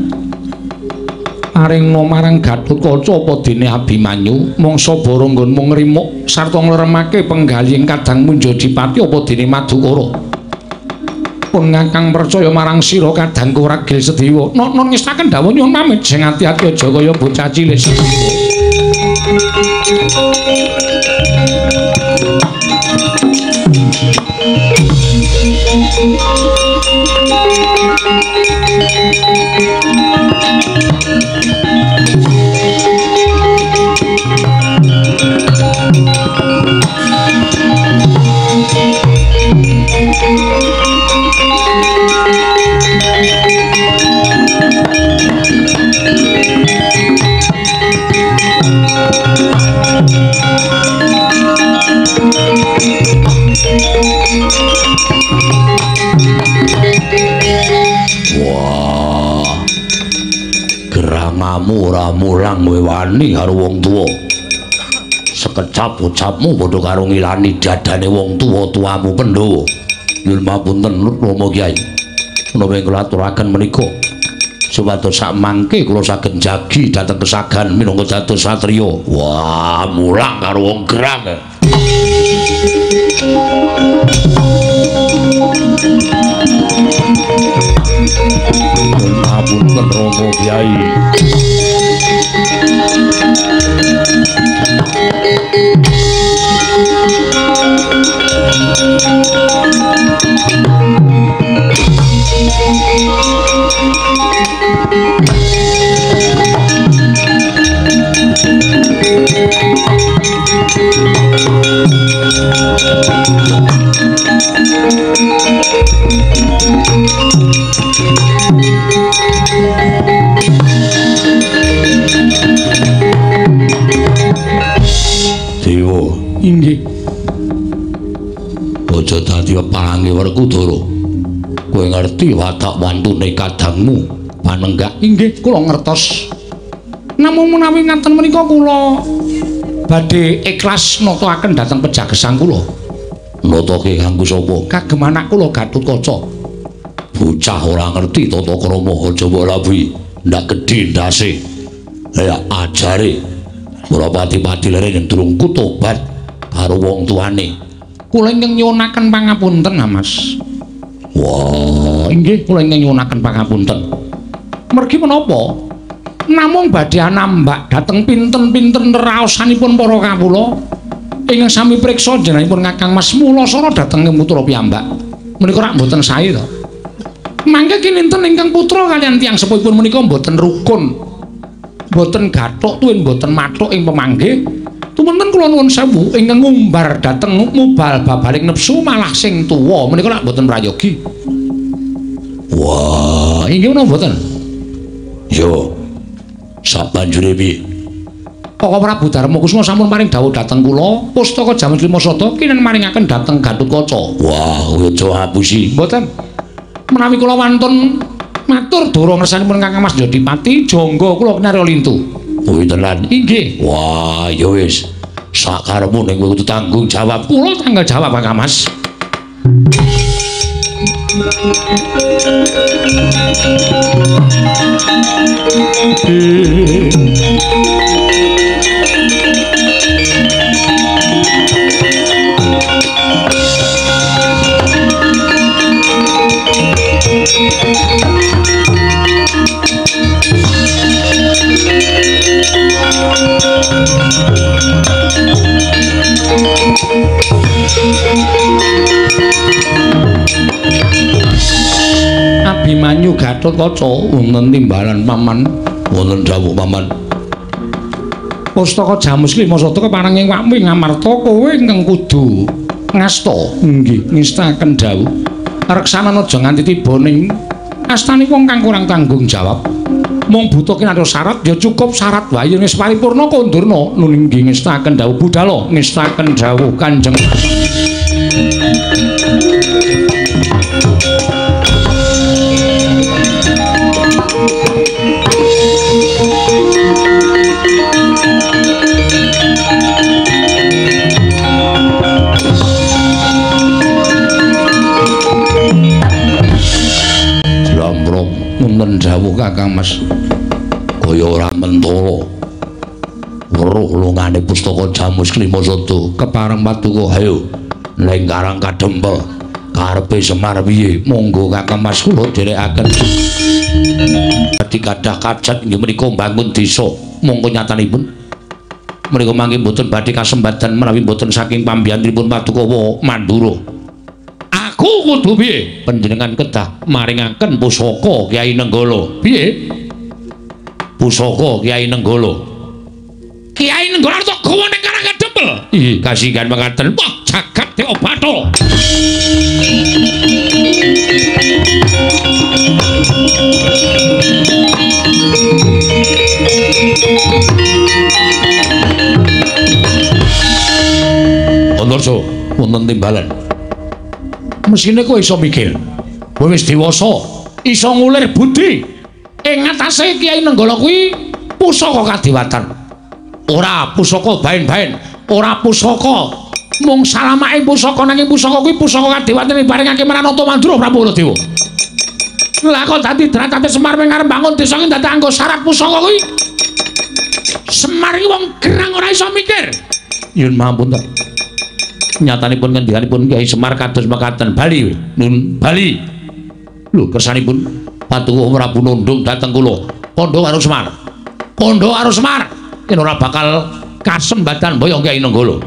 paringna marang Gatotkaca apa dene Abimanyu mangsa Barangga mung ngrimuk sarta ngleremake penggalihing kadang Jodipati apa dene Madukara pun ngakang percaya marang sira kadang Kuragil Sedewa non ngestaken dawuh nyuwun pamit sing ati-ati aja kaya bocah cilik gerangamu ora mulang kowe wani karo wong tuwa sekecap ucapmu padha karo ngilani dadane wong tuwa-tuwamu Pandhawa nyuwun pamunten Rama Kyai menawi kula aturaken menika supados samangke kula saged jagi dhateng kesagan minangka dados satriya wah mulang karo wong gerang Apunten Rama Kyai. Werkudara. Kowe ngerti watak wantune kadangmu Panenggak? Inggih, kula ngertos. Namung menawi ngaten menika kula badhe ikhlas nataken dhateng pejagesang kula. Natake kanggo sapa? Kagem anak kula Gatotkaca. Bocah ora ngerti tata krama Jawa Labi, ndak gedhe ndase. Ya ajare ora pati-pati lere yen durung kutobat karo wong tuane. Kula ingkang nyuwunaken pangapunten, Mas. Wah, inggih kula ingkang nyuwunaken pangapunten. Mergi menapa? Namung badhe anambak dhateng pinten-pinten raosanipun para kawula ingkang sami priksa jenengipun Kakang Mas Mulasara dhateng putra piyambak. Menika rak mboten sae to. Mangke kinten ingkang putra kaliyan tiyang sepuhipun menika mboten rukun. Mboten gathuk tuwin mboten mathuk ing pemanggih. Tumunten kula nuwun sewu ingkang ngumbar dhateng mubal babaling nepsu malah sing tuwa menika rak mboten prayogi. Wah, inggih menapa mboten? Yo, sabanjure piye? Koko Prabu Darmakusuma sampun paring dawuh dhateng kula, pustaka Jamus Limasada kinen maringaken dhateng Gatotkaca. Wah, aja ngapusi. Mboten. Menawi kula wantun matur doro ngersanipun Kakang Mas Jodipati, jangga kula kinarya lintu. Kuwi tenan. Inggih. Wah, ya wis. Sakarepmu ning kudu tanggung jawab. Kula tanggung jawab, Kakang Mas. Abimanyu Gatotkaca wonten timbalan paman, wonten dawuh paman. Pustaka Jamus Limasada keparenging wakmi ngamarta kowe ingkang kudu ngasta. Nggih, ngestaken dawuh. Reksana aja nganti tiba ning astane wong kang kurang tanggung jawab. Mung butuh kinarya syarat ya cukup syarat wae yen wis paripurna kondurna. Nun nggih ngestaken dawuh budhal, ngestaken dawuh Kanjeng. Wonten dawuh Kakang Mas, kaya ora mentala weruh lungane pustaka Jamus Limasada kepareng patuko hayo ning Karang Kadempel karepe Semar piye. Monggo Kakang Mas kula dherekaken dadi kadah kajat inggih menika mbangun desa. Monggo nyatanipun menika mangke mboten badhe kasempatan menawi mboten saking pambiyantunipun patuko Mandura. Aku kudu piye? Panjenengan kedah maringaken pusaka Kyai Nenggala. Piye? Pusaka Kyai Nenggala. Kyai Nenggala arep gawa ning Karang Kadempel. Ih, kasihan mekaten. Wah, jagat Dewa Bathara. Antarsa wonten timbalan. Mesine kowe iso mikir. Kowe wis dewasa, iso ngulir budi. Ing ngatasé Kyai Nenggala kuwi pusaka kadewatan. Ora pusaka baen-baen, ora pusaka mung salamake pusaka nanging pusaka kuwi pusaka kadewatan diparingake marang Mandura Prabu Baladewa. Lah kok dadi dratate Semar ping arep bangun desa iki dadi anggo syarat pusaka kuwi. Semar iki wong gerang ora iso mikir. Nyuwun mampun, nyatanipun ngendikanipun Kyai Semar kados mekaten. Bali, nun Bali. Lho kersanipun patuko Prabu nundung dhateng kula. Kandha karo Semar. Kandha karo Semar. Yen ora bakal kasembatan boyo Kyai Nenggala.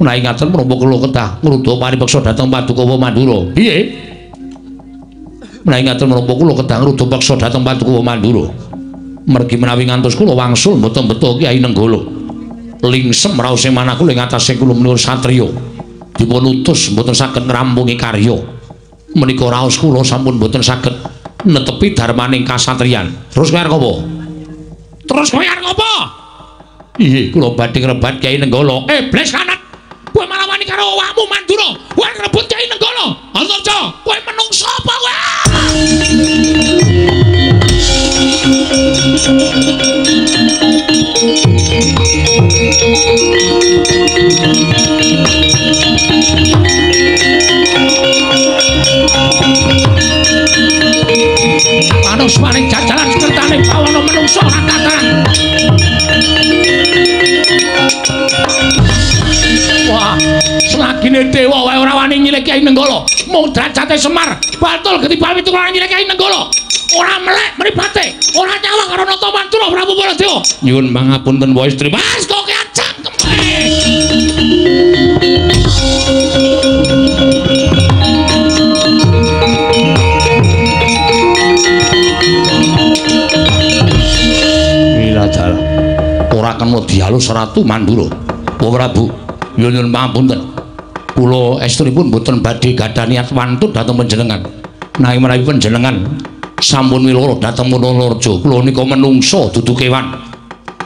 Menawi ngaten menapa kula kedah ngruda paripeksa dhateng patuko Mandura. Piye? Menawi ngaten menapa kula kedah ngruda peksa dhateng patuko Mandura. Mergi menawi ngantos kula wangsul mboten beto Kyai Nenggala. Lingsem raos manah kula ing atase kula menika satriya dipun utus mboten saged ngrampungi karya menika raos kula sampun mboten saged netepi darmaning kasatriyan. Terus kowe arep apa? Terus kowe arep apa? Iya, kula badhe ngrebat Kyai Nenggala. Iblis kanat. Kowe malah wani karo awakmu Mandura. Kowe ngrebut Kyai Nenggala. paning jajalan kertane bawana menungso tataran. Wah, selagine dewa wae ora wani nyilek Kyai Nenggala. Mung derajate Semar, batul ketibal pitulungan nyilek Kyai Nenggala. Ora melek mripate, ora nyawang karo nata mantura Prabu Baladewa. Nyuwun pangapunten wa istri. Mas kok kacang kemeh. Wiladara. Ora kena dialus Ratu Mandura. Oh Prabu, nyuwun pangapunten. Kula estrinipun boten badhe gadah niat wantun dhateng panjenengan. Nanging menawi panjenengan sampun wiloro dhateng Wonorejo, kula nika menungso dudu kewan.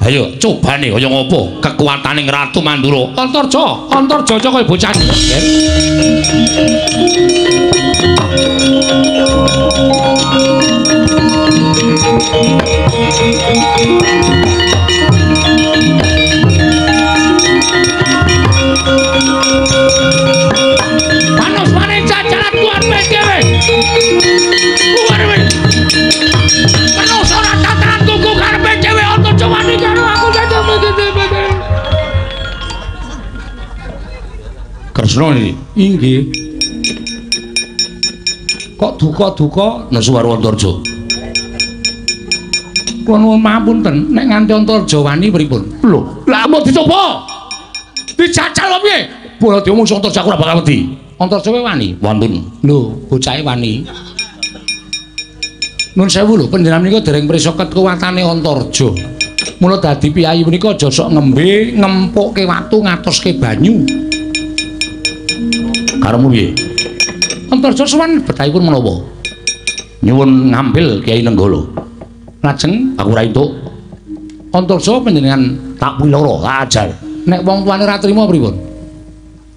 Ayo cobane kaya ngapa kekuwataning Ratu Mandura. Antarja kaya bocah. Panos maneh jajalan kuat dhewe. Menungso ora tataran kuku karepe dhewe Antarja wani karo aku saja begini. Kresna iki. Inggih. Kok duka-duka Nasuwara Antarja. Kula nuwun pangapunten, nek nganti Antarja wani pripun? Lho, lha mau dicoba. Dijajal apa piye? Baladewa mung Antarja ora bakal wedi. Antarja wani? Wonten. Lho, bocahe wani. Nun sewu lho, panjenengan menika dereng prisa kekuwatane Antarja. Mula dadi piyayi menika aja sok ngembe ngempukke watu ngatoske banyu. Karemu piye? Antarja sowan betahipun menapa? Nyuwun ngambil Kyai Nenggala. Lajeng aku ora entuk. Antarja panjenengan tak wiloro ajar. Nek wong tuane ra trima pripun?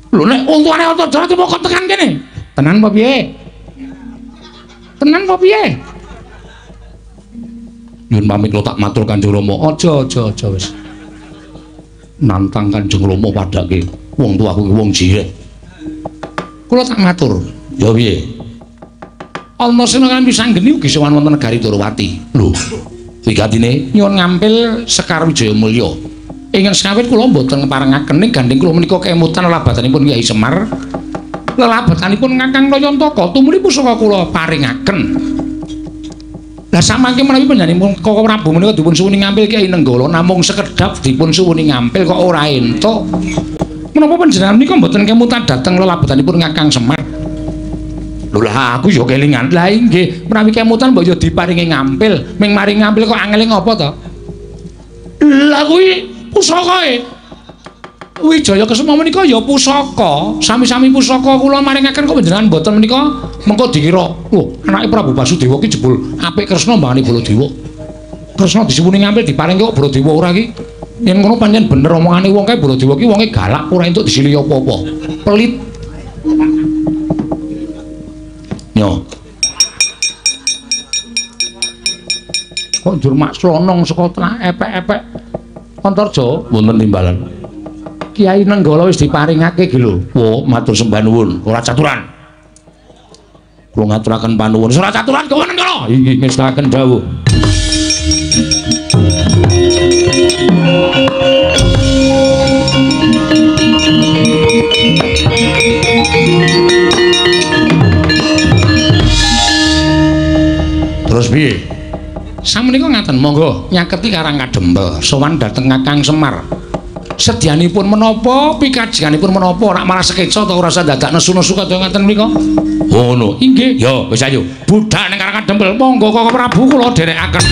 Lho nek wong tuane Antarja ra trima kok tekan kene. Tenan apa piye? Tenan apa piye? Nyuwun pamit kula tak matur Kanjeng Rama. Aja wis. Nantang Kanjeng Rama padake wong tuaku ki wong jireh. Kula tak matur. Ya piye? Antasena kan pisang geni ugi sowan wonten negari Durawati. Lho, wigatine nyuwun ngampil Sekar Wijaya Mulya. Ingkang sekawit kula mboten parengaken ing gandeng kula menika kemutan lelabatanipun Kyai Semar. Lelabatanipun Kakang Nayantaka tumuli pusaka kula paringaken. Lah samangke menawi panjenenganipun Koko Prabu menika dipun suwuni ngampil Kyai Nenggala namung sekedhap dipun suwuni ngampil kok ora entuk. Menapa panjenengan menika mboten kemutan dhateng lelabatanipun Kakang Semar? Lho lah aku ya kelingan. Lah inggih, menawi kemutan mbok ya diparingi ngampil, ming mari ngampil kok angele ngopo to? Lah kuwi pusakae. Wijaya Kesuma menika ya pusaka, sami-sami pusaka kula maringaken kok panjenengan mboten menika mengko dikira, lho anake Prabu Basudewa ki jebul apik Kresna mbangane Baladewa. Kresna disuwuni ngampil diparingi kok Baladewa ora ki. Yen ngono pancen bener omongane wong kae Baladewa ki wonge galak ora entuk disili apa-apa. Pelit. Yo. Kok njur mak slonong saka tengah epek-epek. Antarja wonten timbalan. Kyai Nenggala wis diparingake iki lho. Wo, matur sembah nuwun, ora caturan. Kula ngaturaken panuwun, ora caturan kawon kala. Inggih ngestaken dawuh. Terus piye? Sameneika ngaten, monggo nyaketi Karang Kadempel sowan dhateng Kakang Semar. Sedyanipun menapa, pikajenganipun menapa, rak malah sekeca ta ora usah dadak nesu-nesu kaya ngaten menika. Oh ngono. Inggih. Ya wis ayo. Budhal ning Karang Kadempel, monggo Koko Prabu kula dherekaken.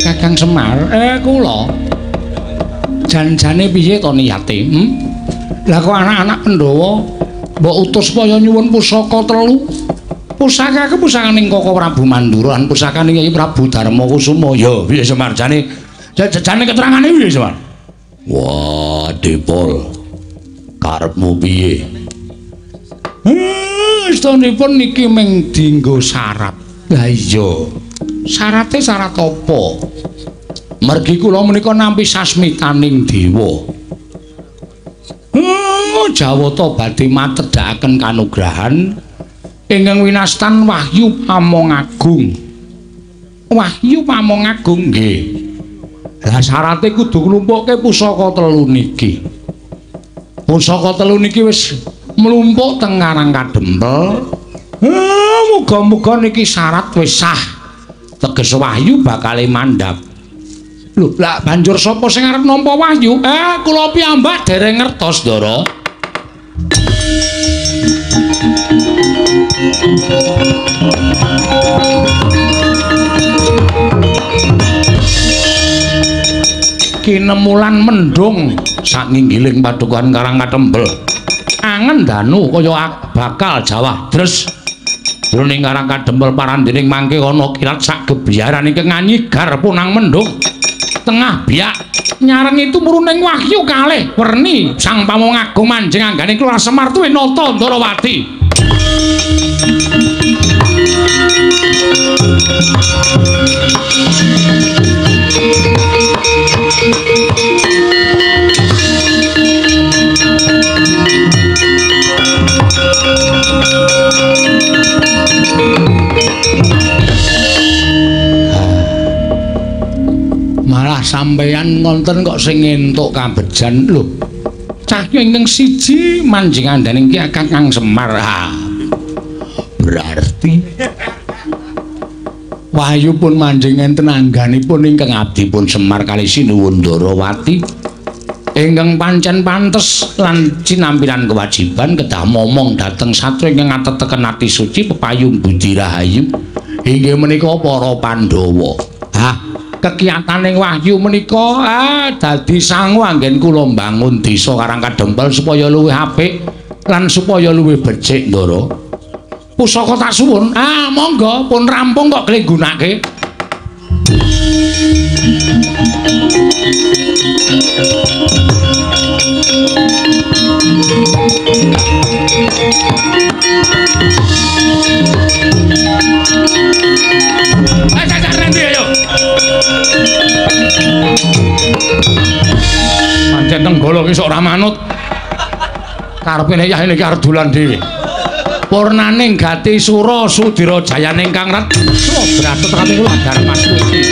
Kakang Semar, kula jan-jane piye to niyate? Lah kok anak-anak Pandhawa mbok utus supaya nyuwun pusaka 3. Pusaka ke pusakaning Koko Prabu Mandura lan pusakaning Kyai Prabu Darmakusuma. Ya, piye Semar jane keterangane piye Semar? Wah, Depol. Karepmu piye? Istunipun niki mung dienggo syarat. Lah iya. Syarate syarat apa? Mergi kula menika nampi sasmitaning dewa. Jawata badhe matedhakaken kanugrahan ingkang winastan Wahyu Pamongagung. Wahyu Pamongagung nggih. Lah syarate kudu nglumpukke pusaka 3 niki. Pusaka 3 niki wis mlumpuk teng Karang Kadempel. Muga-muga niki syarat wis sah. Teges Wahyu bakal mandhap. Lho, lah banjur sapa sing arep nampa Wahyu? Kula piyambak dereng ngertos, Ndara. Kinemulan mendung sak nginggiling padukuhan Karang Kadempel. Angen danu kaya bakal Jawa dres. Jroning Karang Kadempel parandening mangke ana kilat sak gebiaran ingkang nganyigar punang mendung. Tengah biak nyareng itu muruning Wahyu kalih werni Sang Pamongagung manjing anggane keluar Semar tuwe nata Ndarawati. Malah sampeyan ngonten kok sing entuk kabejan lho. Cahya ingkang siji manjing andaning Ki Kakang Semar. Berarti Wahyu pun manjing enten angganipun ingkang abdi pun Semar kalih Sinuwun Ndarawati. Ingkang pancen pantes lan cinampiran kewajiban kedah momong dhateng satya ingkang ngateteken ati suci pepayung budi rahayu inggih menika para Pandhawa. Kekiyataning Wahyu menika dadi sangu anggen kula mbangun desa Karang Kadempel supaya luwih apik lan supaya luwih becik, Ndara. Pusaka tak suwun. Monggo pun rampung kok kele gunake. Pancen tenggala ki sok ora manut. Karepe nek yah niki arep dolan dhewe. Purnaning gati sura Sudira Jayane ingkang ret. Bratet kami kula Darmas Puji.